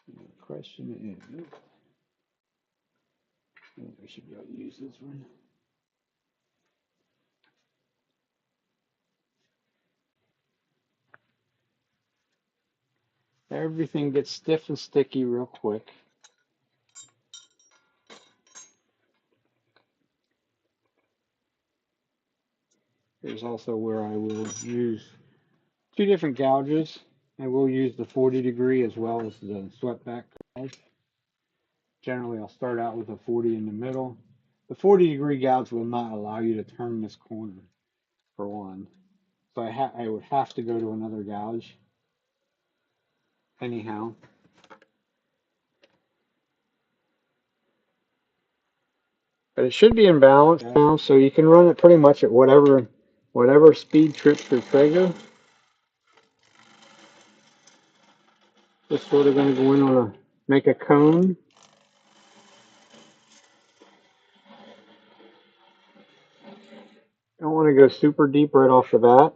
The question is, I should be able to use this one. Everything gets stiff and sticky real quick. Here's also where I will use two different gouges. I will use the 40 degree as well as the swept back gouge. Generally, I'll start out with a 40 in the middle. The 40 degree gouge will not allow you to turn this corner, for one. So I would have to go to another gouge anyhow. But it should be in balance now, so you can run it pretty much at whatever speed trips your trigger. Just sort of going to go in on make a cone. Don't want to go super deep right off the bat.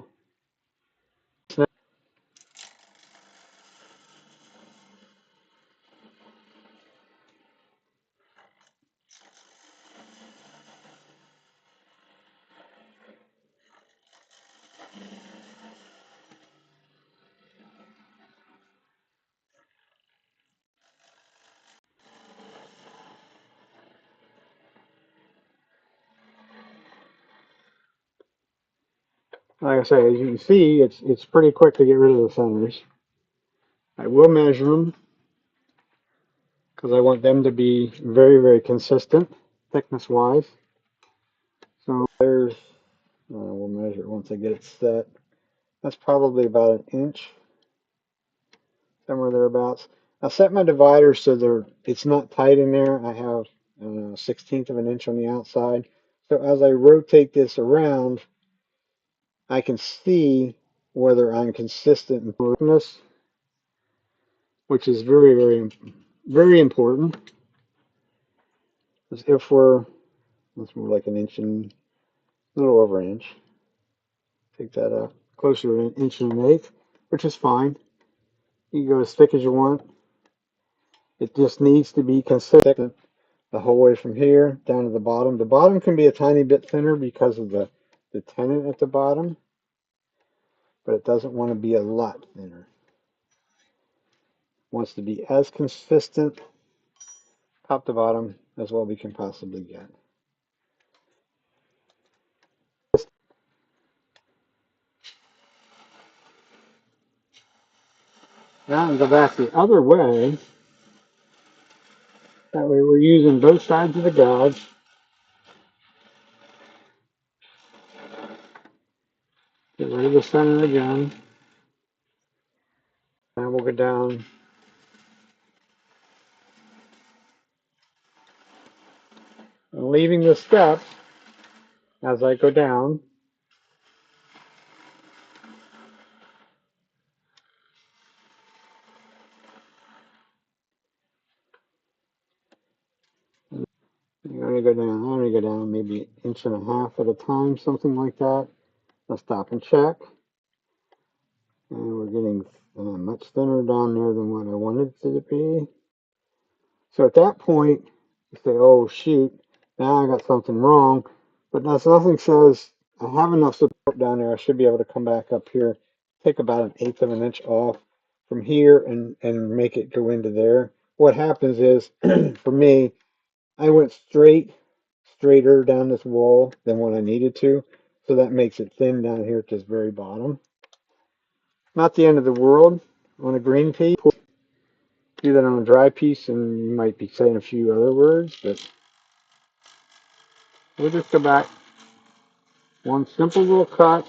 Like I say, as you can see, it's pretty quick to get rid of the centers. I will measure them because I want them to be very, very consistent thickness wise. So there's, we'll measure it once I get it set. That's probably about an inch, somewhere thereabouts. I set my divider so it's not tight in there. I have, I don't know, 1/16 of an inch on the outside. So as I rotate this around, I can see whether I'm consistent in thickness, which is very, very, very important. Because if that's more like an inch and a little over an inch. Take that up closer to an inch and an eighth, which is fine. You can go as thick as you want. It just needs to be consistent the whole way from here down to the bottom. The bottom can be a tiny bit thinner because of the tenon at the bottom, but it doesn't want to be a lot thinner. It wants to be as consistent top to bottom as what we can possibly get. Now and go back the other way. That way we're using both sides of the gouge. Get rid of the center again. Now we'll go down. Leaving the steps as I go down. You only go down, I only go down maybe an inch and a half at a time, something like that. I'll stop and check. And we're getting much thinner down there than what I wanted it to be. So at that point, you say, oh shoot, now I got something wrong. But that's nothing says I have enough support down there. I should be able to come back up here, take about an eighth of an inch off from here and make it go into there. What happens is, for me, I went straighter down this wall than what I needed to. So that makes it thin down here at this very bottom. Not the end of the world on a green piece. Do that on a dry piece and you might be saying a few other words, but we'll just go back. One simple little cut.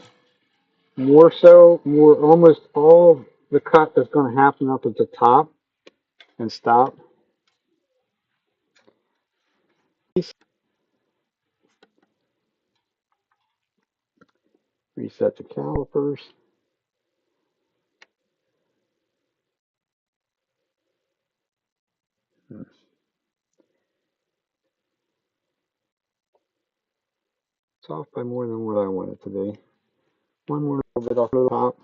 More almost all the cut is going to happen up at the top and stop. Reset the calipers. It's off by more than what I want it to be. One more little bit off the top.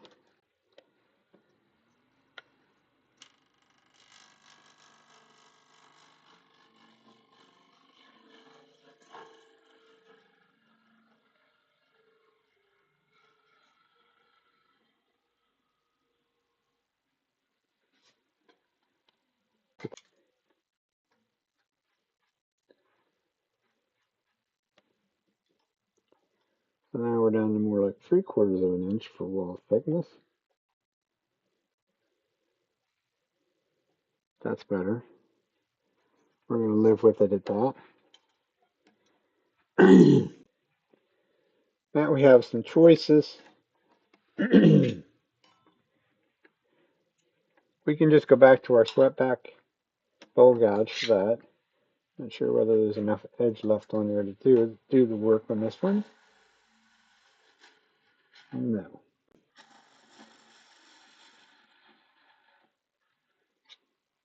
So now we're down to more like 3/4 of an inch for wall thickness. That's better. We're going to live with it at that. Now we have some choices. We can just go back to our swept back bowl gouge for that. Not sure whether there's enough edge left on there to do the work on this one. No.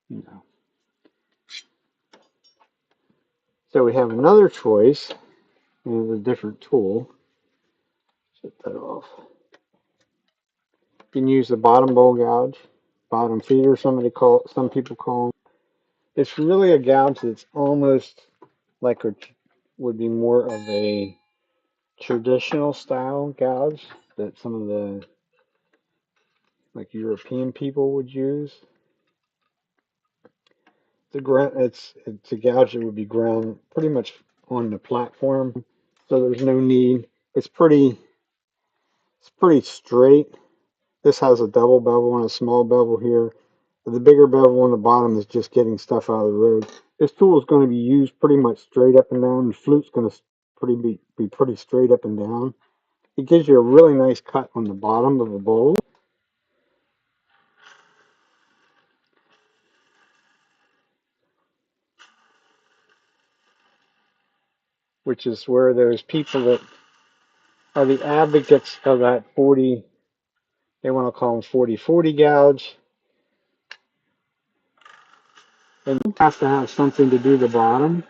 No. So we have another choice and a different tool. Shut that off. You can use the bottom bowl gouge, bottom feeder, some people call them. It's really a gouge that's almost like a would be more of a traditional style gouge that some of the like European people would use. It's a gouge that would be ground pretty much on the platform, so there's no need. It's pretty straight. This has a double bevel and a small bevel here. The bigger bevel on the bottom is just getting stuff out of the road. This tool is going to be used pretty much straight up and down. The flute's going to be pretty straight up and down. It gives you a really nice cut on the bottom of the bowl. Which is where those people that are the advocates of that 40, they want to call them 40/40 gouge. And you have to have something to do the bottom.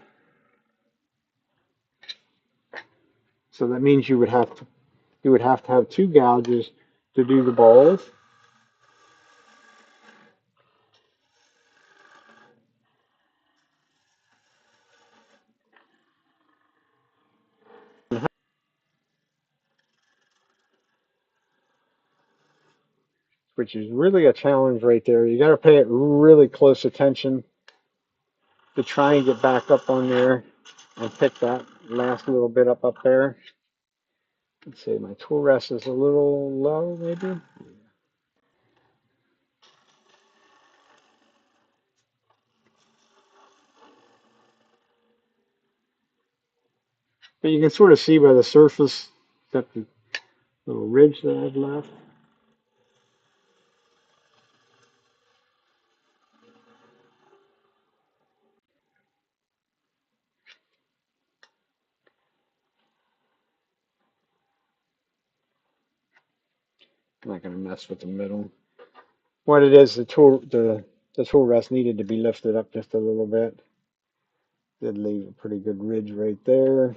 So that means you would have to have two gouges to do the balls. Which is really a challenge right there. You got to pay it really close attention to try and get back up on there and pick that last little bit up there. Let's see, my tool rest is a little low, maybe. But you can sort of see by the surface that the little ridge that I've left. I'm not going to mess with the middle. What it is, the tool rest needed to be lifted up just a little bit. Did leave a pretty good ridge right there.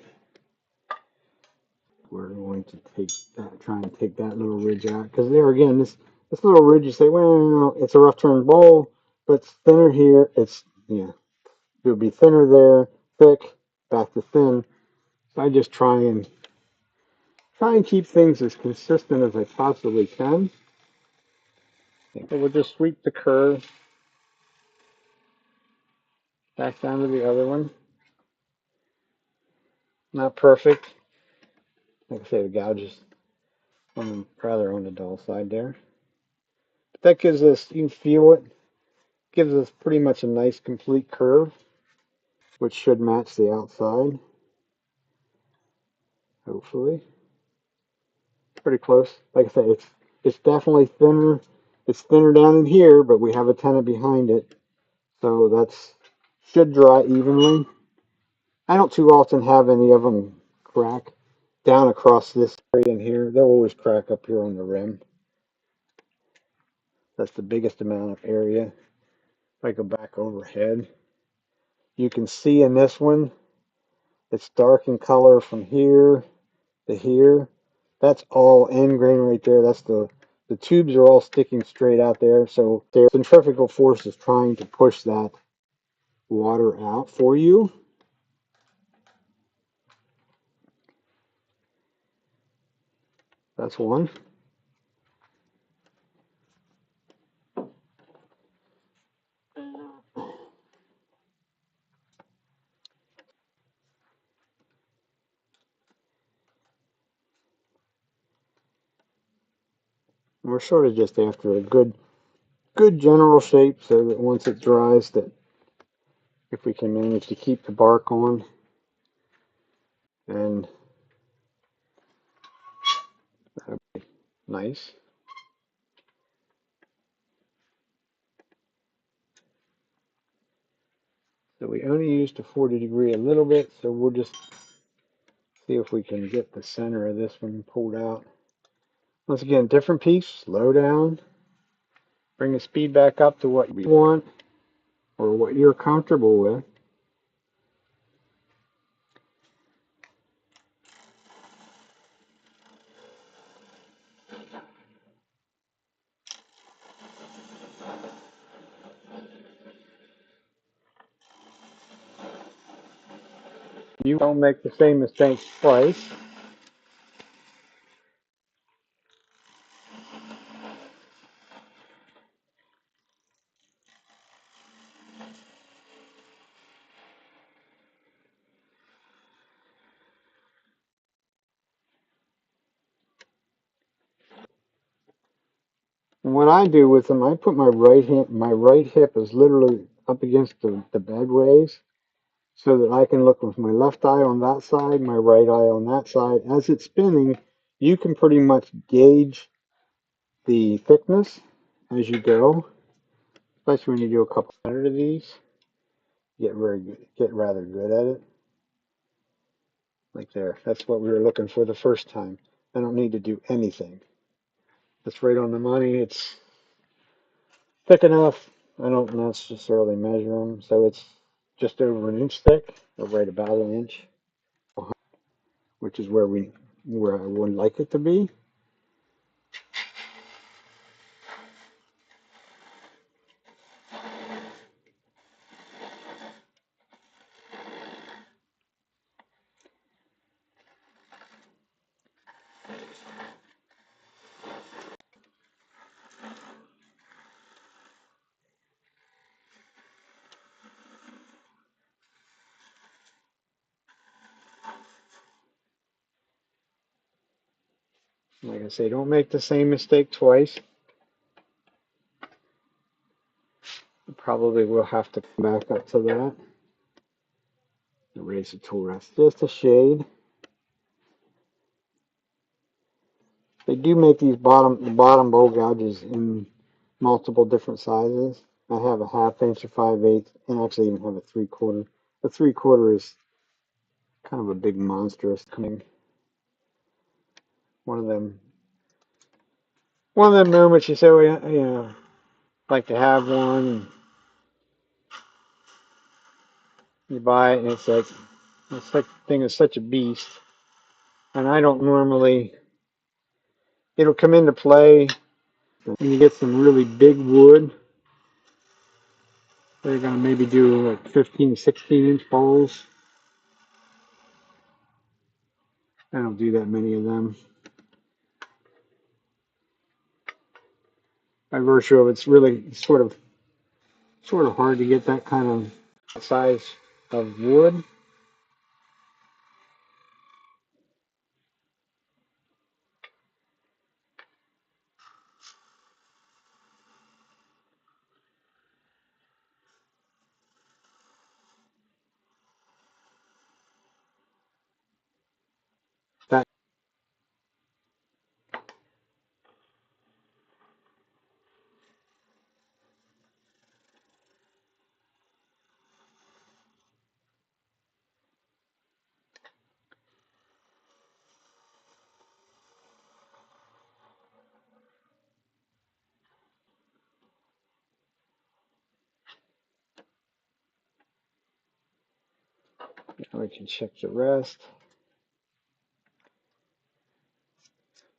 We're going to try and take that little ridge out, because there again, this little ridge, you say, well, it's a rough turn bowl, but it's thinner here. It would be thinner there, thick, back to thin. So I just try and keep things as consistent as I possibly can. So we'll just sweep the curve back down to the other one. Not perfect. Like I say, the gouge is rather on the dull side there. But that gives us, you can feel it, gives us pretty much a nice complete curve, which should match the outside, hopefully. Pretty close. Like I say, it's definitely thinner. It's thinner down in here, but we have a tenon behind it, so that's should dry evenly. I don't too often have any of them crack down across this area in here. They'll always crack up here on the rim. That's the biggest amount of area. If I go back overhead, you can see in this one, it's dark in color from here to here. That's all end grain right there. That's the tubes are all sticking straight out there. So the centrifugal force is trying to push that water out for you. That's one. And we're sort of just after a good general shape so that once it dries, that if we can manage to keep the bark on, then that'll be nice. So we only used a 40 degree a little bit, so we'll just see if we can get the center of this one pulled out. Once again, different piece, slow down, bring the speed back up to what you want or what you're comfortable with. You don't make the same mistake twice. And what I do with them, I put my right hip is literally up against the bed raise so that I can look with my left eye on that side, my right eye on that side. As it's spinning, you can pretty much gauge the thickness as you go, especially when you do a couple hundred of these. Get rather good at it. Like there, that's what we were looking for the first time. I don't need to do anything. That's right on the money. It's thick enough. I don't necessarily measure them, so it's just over an inch thick, or right about an inch, which is where I would like it to be. Like I say, don't make the same mistake twice. Probably will have to come back up to that. Raise the tool rest just a shade. They do make these bottom bowl gouges in multiple different sizes. I have a 1/2 inch, a 5/8, and actually even have a 3/4. The 3/4 is kind of a big monstrous thing. One of them, one of them moments you say, well, you know, like to have one, and you buy it, and it's like this thing is such a beast. And I don't normally. It'll come into play when you get some really big wood. They're gonna maybe do like 15, 16-inch bowls. I don't do that many of them. By virtue of it's really sort of hard to get that kind of size of wood. That we can check the rest.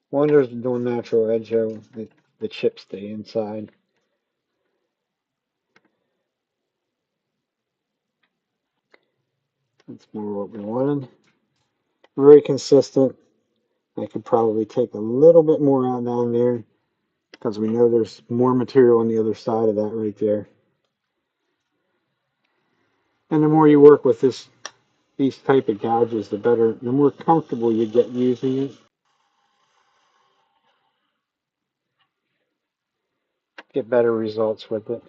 Wonders doing natural edge, the chips stay inside. That's more what we wanted. Very consistent. I could probably take a little bit more out down there because we know there's more material on the other side of that right there. And the more you work with these type of gouges, the better, the more comfortable you get using it. get better results with it.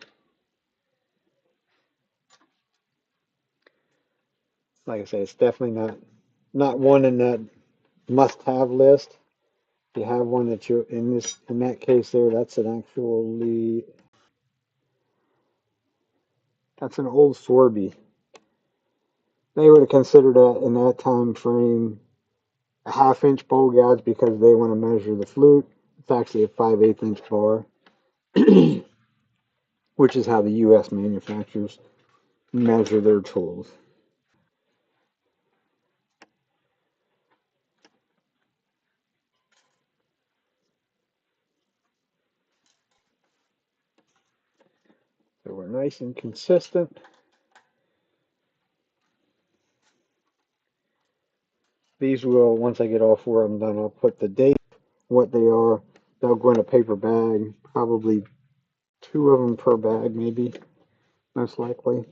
Like I say, it's definitely not one in that must-have list. If you have one that you in that case there, that's that's an old Sorby. They would have considered that in that time frame a half-inch bow gouge because they want to measure the flute. It's actually a 5/8 inch bar, which is how the U.S. manufacturers measure their tools. So we're nice and consistent. These will, once I get all four of them done, I'll put the date, what they are. They'll go in a paper bag, probably two of them per bag, maybe, most likely.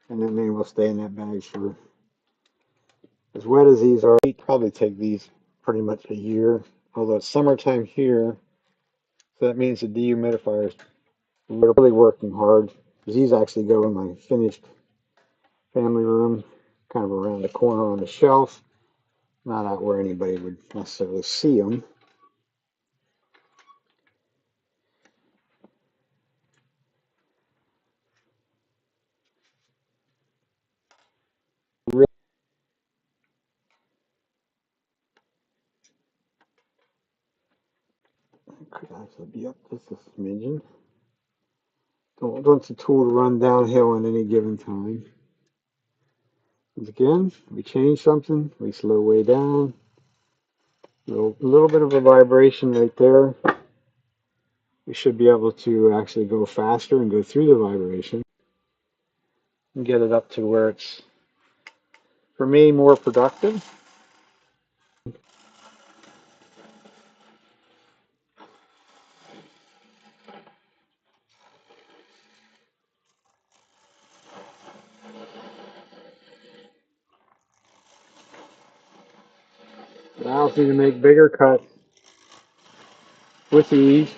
And then they will stay in that bag for as wet as these are. Probably take these pretty much a year, although it's summertime here, so that means the dehumidifiers are really working hard. These actually go in my finished family room, kind of around the corner on the shelf, not out where anybody would necessarily see them. Really could actually be up just a smidgen. Don't want the tool to run downhill at any given time. Once again, we change something, we slow way down. Little bit of a vibration right there. We should be able to actually go faster and go through the vibration and get it up to where it's, for me, more productive. Allows me to make bigger cuts with ease.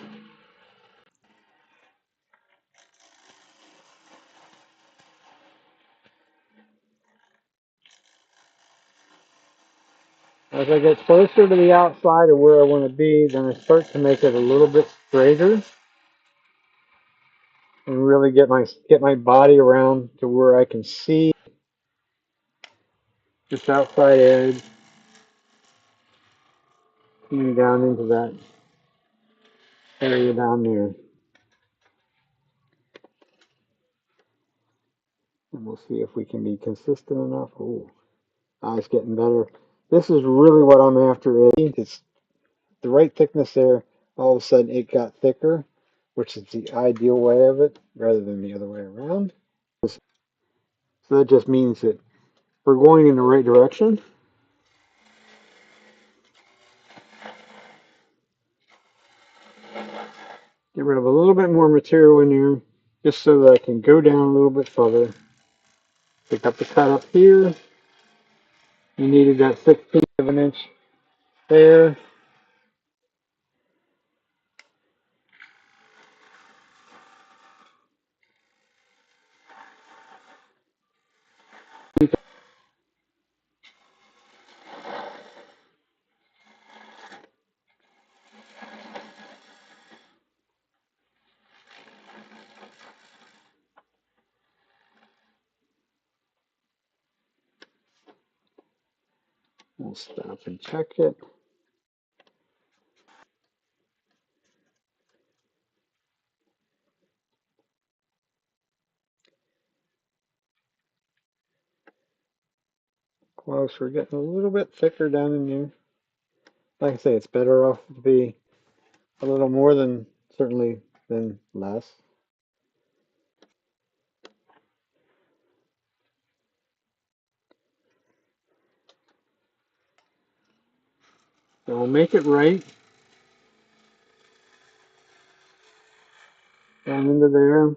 As I get closer to the outside of where I want to be, then I start to make it a little bit straighter and really get my body around to where I can see this outside edge coming down into that area down there. And we'll see if we can be consistent enough. Oh, it's getting better. This is really what I'm after. It's the right thickness there. All of a sudden it got thicker, which is the ideal way of it rather than the other way around. So that just means that we're going in the right direction. Get rid of a little bit more material in here just so that I can go down a little bit further. Pick up the cut up here. You needed that 16th of an inch there. We'll stop and check it. Close. We're getting a little bit thicker down in here. Like I say, it's better off to be a little more than certainly than less. So we'll make it right down into there.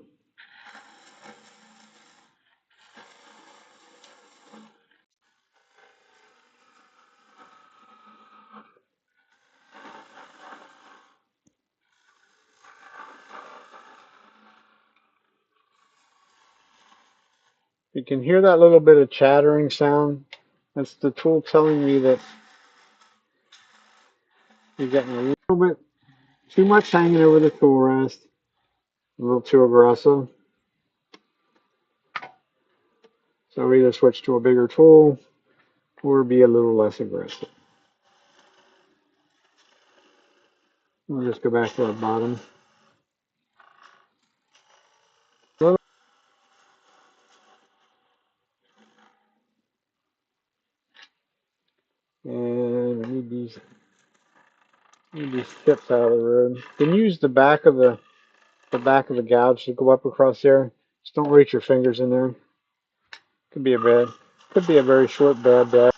You can hear that little bit of chattering sound. That's the tool telling me that you're getting a little bit too much hanging over the tool rest, a little too aggressive. So either switch to a bigger tool or be a little less aggressive. We'll just go back to our bottom. And we need these tips out of the road. You can use the back of the gouge to go up across there. Just don't reach your fingers in there. Could be a very short bad day.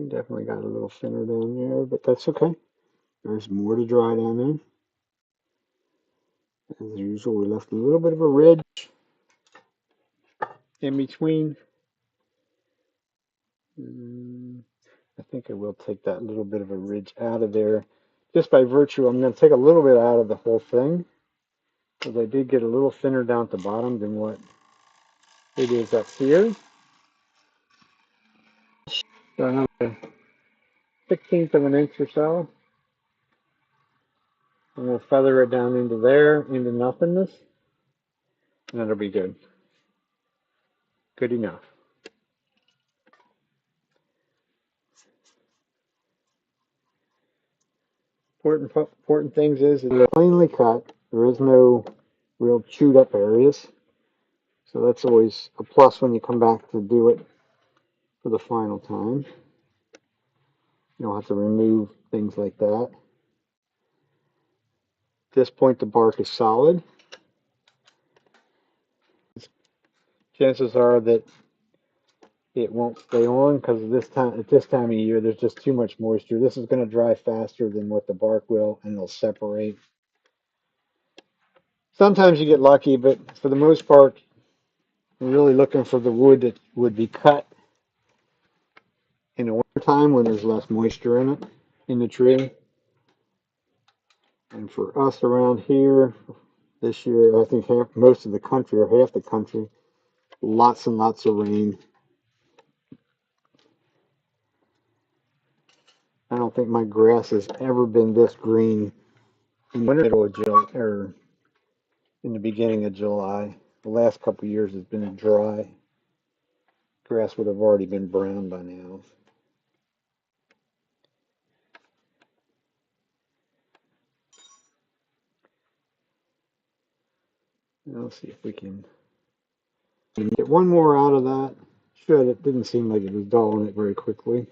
Definitely got a little thinner down there, but that's okay. There's more to dry down there. As usual, we left a little bit of a ridge in between. I think I will take that little bit of a ridge out of there. Just by virtue, I'm going to take a little bit out of the whole thing, because I did get a little thinner down at the bottom than what it is up here. So another 16th of an inch or so. And we'll feather it down into there, into nothingness. And that'll be good. Good enough. Important things is it's plainly cut. There is no real chewed up areas. So that's always a plus when you come back to do it for the final time. You don't have to remove things like that. At this point, the bark is solid. Chances are that it won't stay on because at this time of year, there's just too much moisture. This is going to dry faster than what the bark will, and it'll separate. Sometimes you get lucky, but for the most part, you're really looking for the wood that would be cut in the wintertime when there's less moisture in it, in the tree. And for us around here, this year, I think most of the country, or half the country, lots and lots of rain. I don't think my grass has ever been this green in the middle of July, or in the beginning of July. The last couple of years has been dry. Grass would have already been brown by now. Let's see if we can get one more out of that. Should. It didn't seem like it was dulling it very quickly.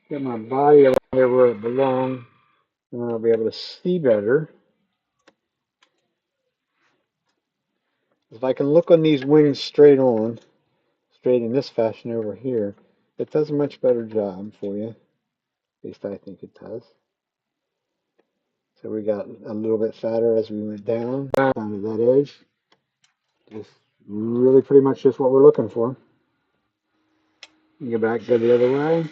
Get my body around there where it belongs, and then I'll be able to see better. If I can look on these wings straight on, straight in this fashion over here, it does a much better job for you. At least I think it does. So we got a little bit fatter as we went down to that edge. Just really pretty much just what we're looking for. Go back, go the other way.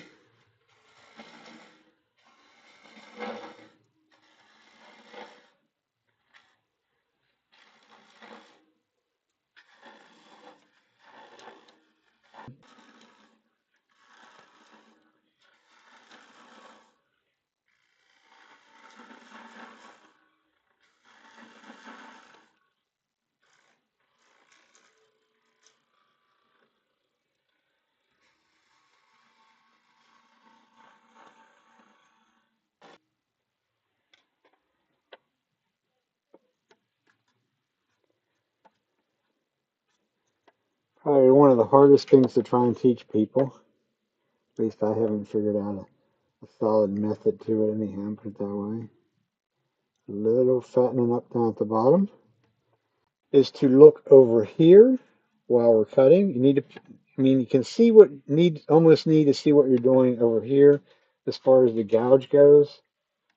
Probably one of the hardest things to try and teach people. At least I haven't figured out a solid method to it anyhow, put it that way. A little fattening up down at the bottom is to look over here while we're cutting. You need to, I mean, you can see what almost need to see what you're doing over here as far as the gouge goes.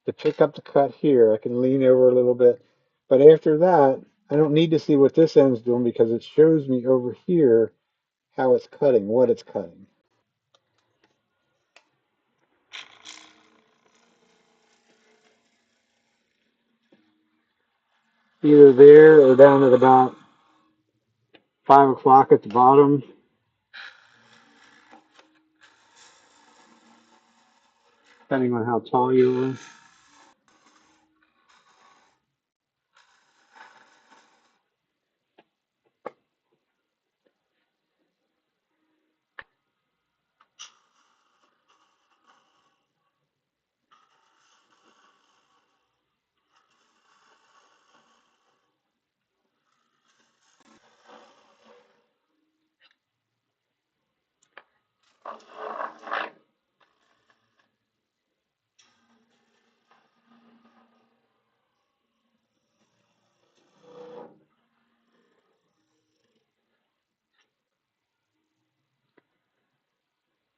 To pick up the cut here, I can lean over a little bit, but after that, I don't need to see what this end's doing because it shows me over here how it's cutting, what it's cutting. Either there or down at about 5 o'clock at the bottom. Depending on how tall you are.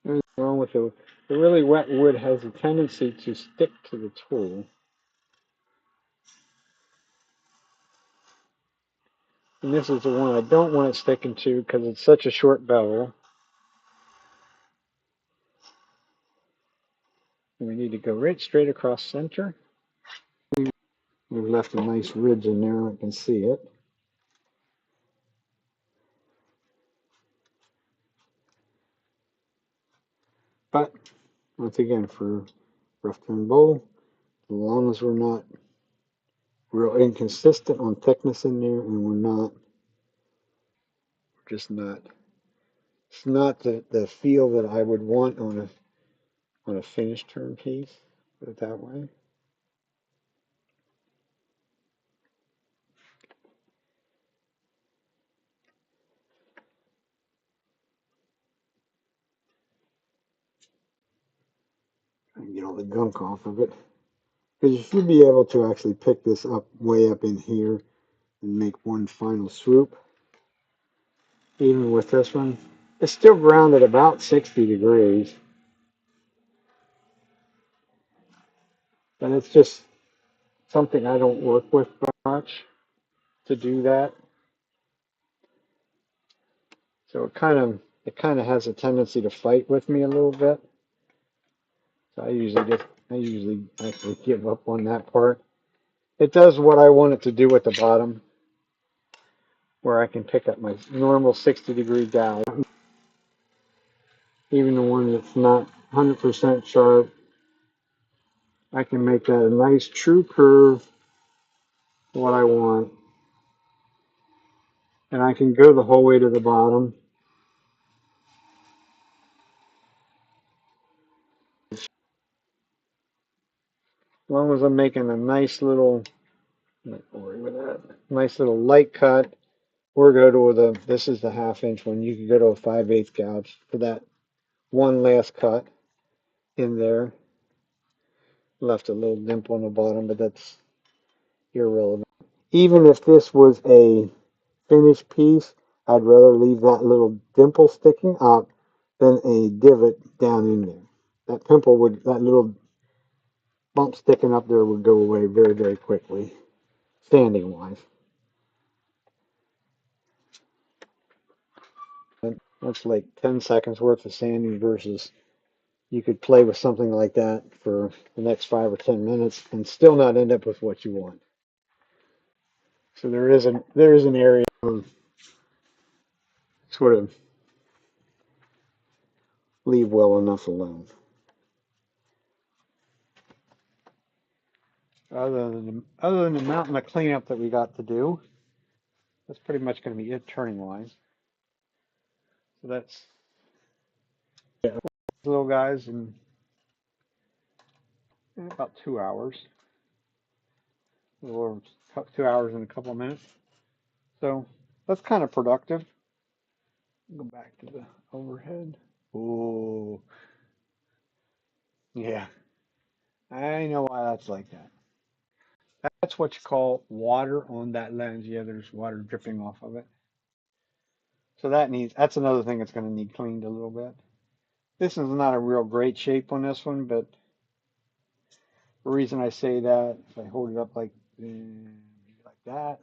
There's nothing wrong with the really wet wood has a tendency to stick to the tool. And this is the one I don't want it sticking to because it's such a short bevel. And we need to go right straight across center. We've left a nice ridge in there, I can see it. But once again, for rough turn bowl, as long as we're not real inconsistent on thickness in there and we're just not, it's not the feel that I would want on a finished turn piece, put it that way. I can get all the gunk off of it. Because you should be able to actually pick this up way up in here and make one final swoop. Even with this one, it's still ground at about 60 degrees. And it's just something I don't work with much to do that. So it kind of has a tendency to fight with me a little bit. So I usually actually give up on that part. It does what I want it to do at the bottom, where I can pick up my normal 60-degree gouge, even the one that's not 100% sharp. I can make that a nice true curve, what I want. And I can go the whole way to the bottom. As long as I'm making a nice little, not worry with that, nice little light cut, or go to this is the 1/2 inch one. You can go to a 5/8 gouge for that one last cut in there. Left a little dimple on the bottom, but that's irrelevant. Even if this was a finished piece, I'd rather leave that little dimple sticking up than a divot down in there. That little bump sticking up there would go away very, very quickly, sanding wise. That's like 10 seconds worth of sanding versus you could play with something like that for the next 5 or 10 minutes and still not end up with what you want. So there is an area of sort of leave well enough alone. Other than the mountain of cleanup that we got to do, that's pretty much going to be it turning wise. So that's little guys in about 2 hours, or 2 hours and a couple of minutes. So that's kind of productive. Go back to the overhead. Oh, yeah. I know why that's like that. That's what you call water on that lens. Yeah, there's water dripping off of it. So that's another thing that's going to need cleaned a little bit. This is not a real great shape on this one, but the reason I say that, if I hold it up that,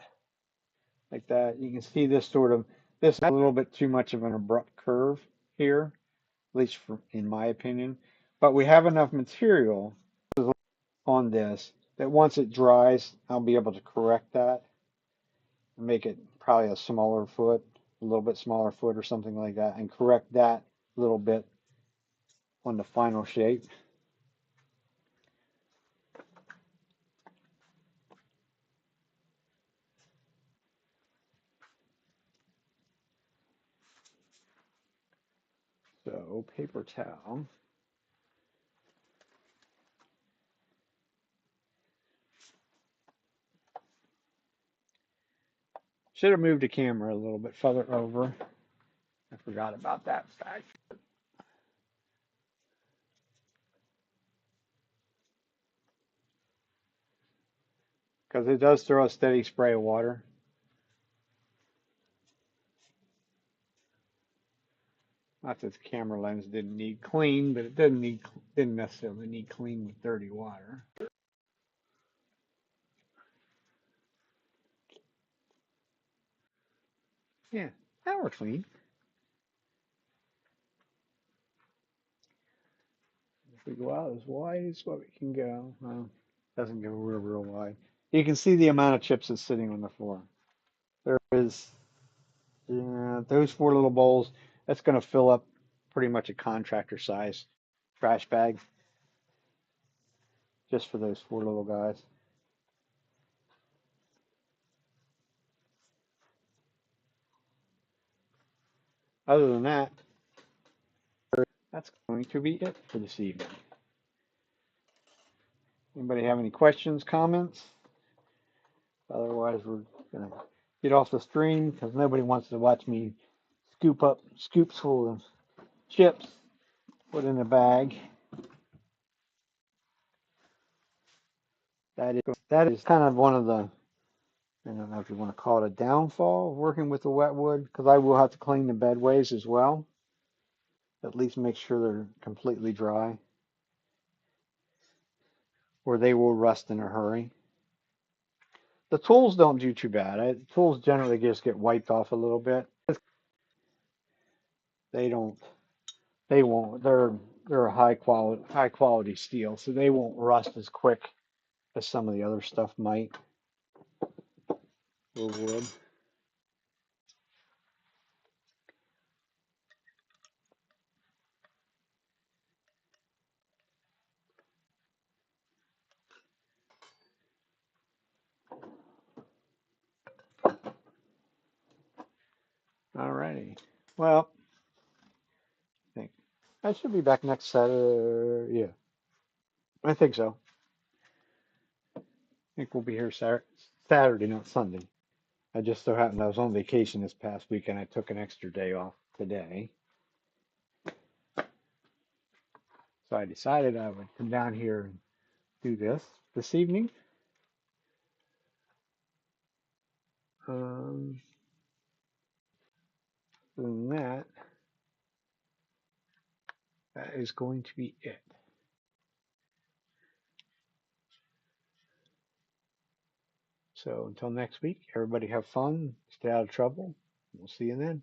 like that, you can see this is a little bit too much of an abrupt curve here, at least in my opinion. But we have enough material on this that once it dries, I'll be able to correct that and make it probably a smaller foot, a little bit smaller foot or something like that, and correct that a little bit on the final shape. So paper towel. Should have moved the camera a little bit further over. I forgot about that fact. Because it does throw a steady spray of water. Not that the camera lens didn't need clean, but it didn't necessarily need clean with dirty water. Yeah, now we're clean. If we go out as wide as what we can go, well, doesn't go real wide. You can see the amount of chips that's sitting on the floor. There is, yeah, those four little bowls. That's going to fill up pretty much a contractor size trash bag just for those four little guys. Other than that, that's going to be it for this evening. Anybody have any questions, comments? Otherwise, we're gonna get off the stream because nobody wants to watch me scoop up scoops full of chips, put in a bag. That is kind of one of the, I don't know if you want to call it a downfall of working with the wet wood, because I will have to clean the bedways as well. At least make sure they're completely dry, or they will rust in a hurry. The tools don't do too bad. The tools generally just get wiped off a little bit. They don't. They won't. They're a high quality steel, so they won't rust as quick as some of the other stuff might or would. Alrighty. Well, I think I should be back next Saturday. Yeah, I think so. I think we'll be here Saturday, not Sunday. I just so happened I was on vacation this past week and I took an extra day off today. So I decided I would come down here and do this evening. Um, Other than that, that is going to be it. So until next week, everybody have fun, stay out of trouble. We'll see you then.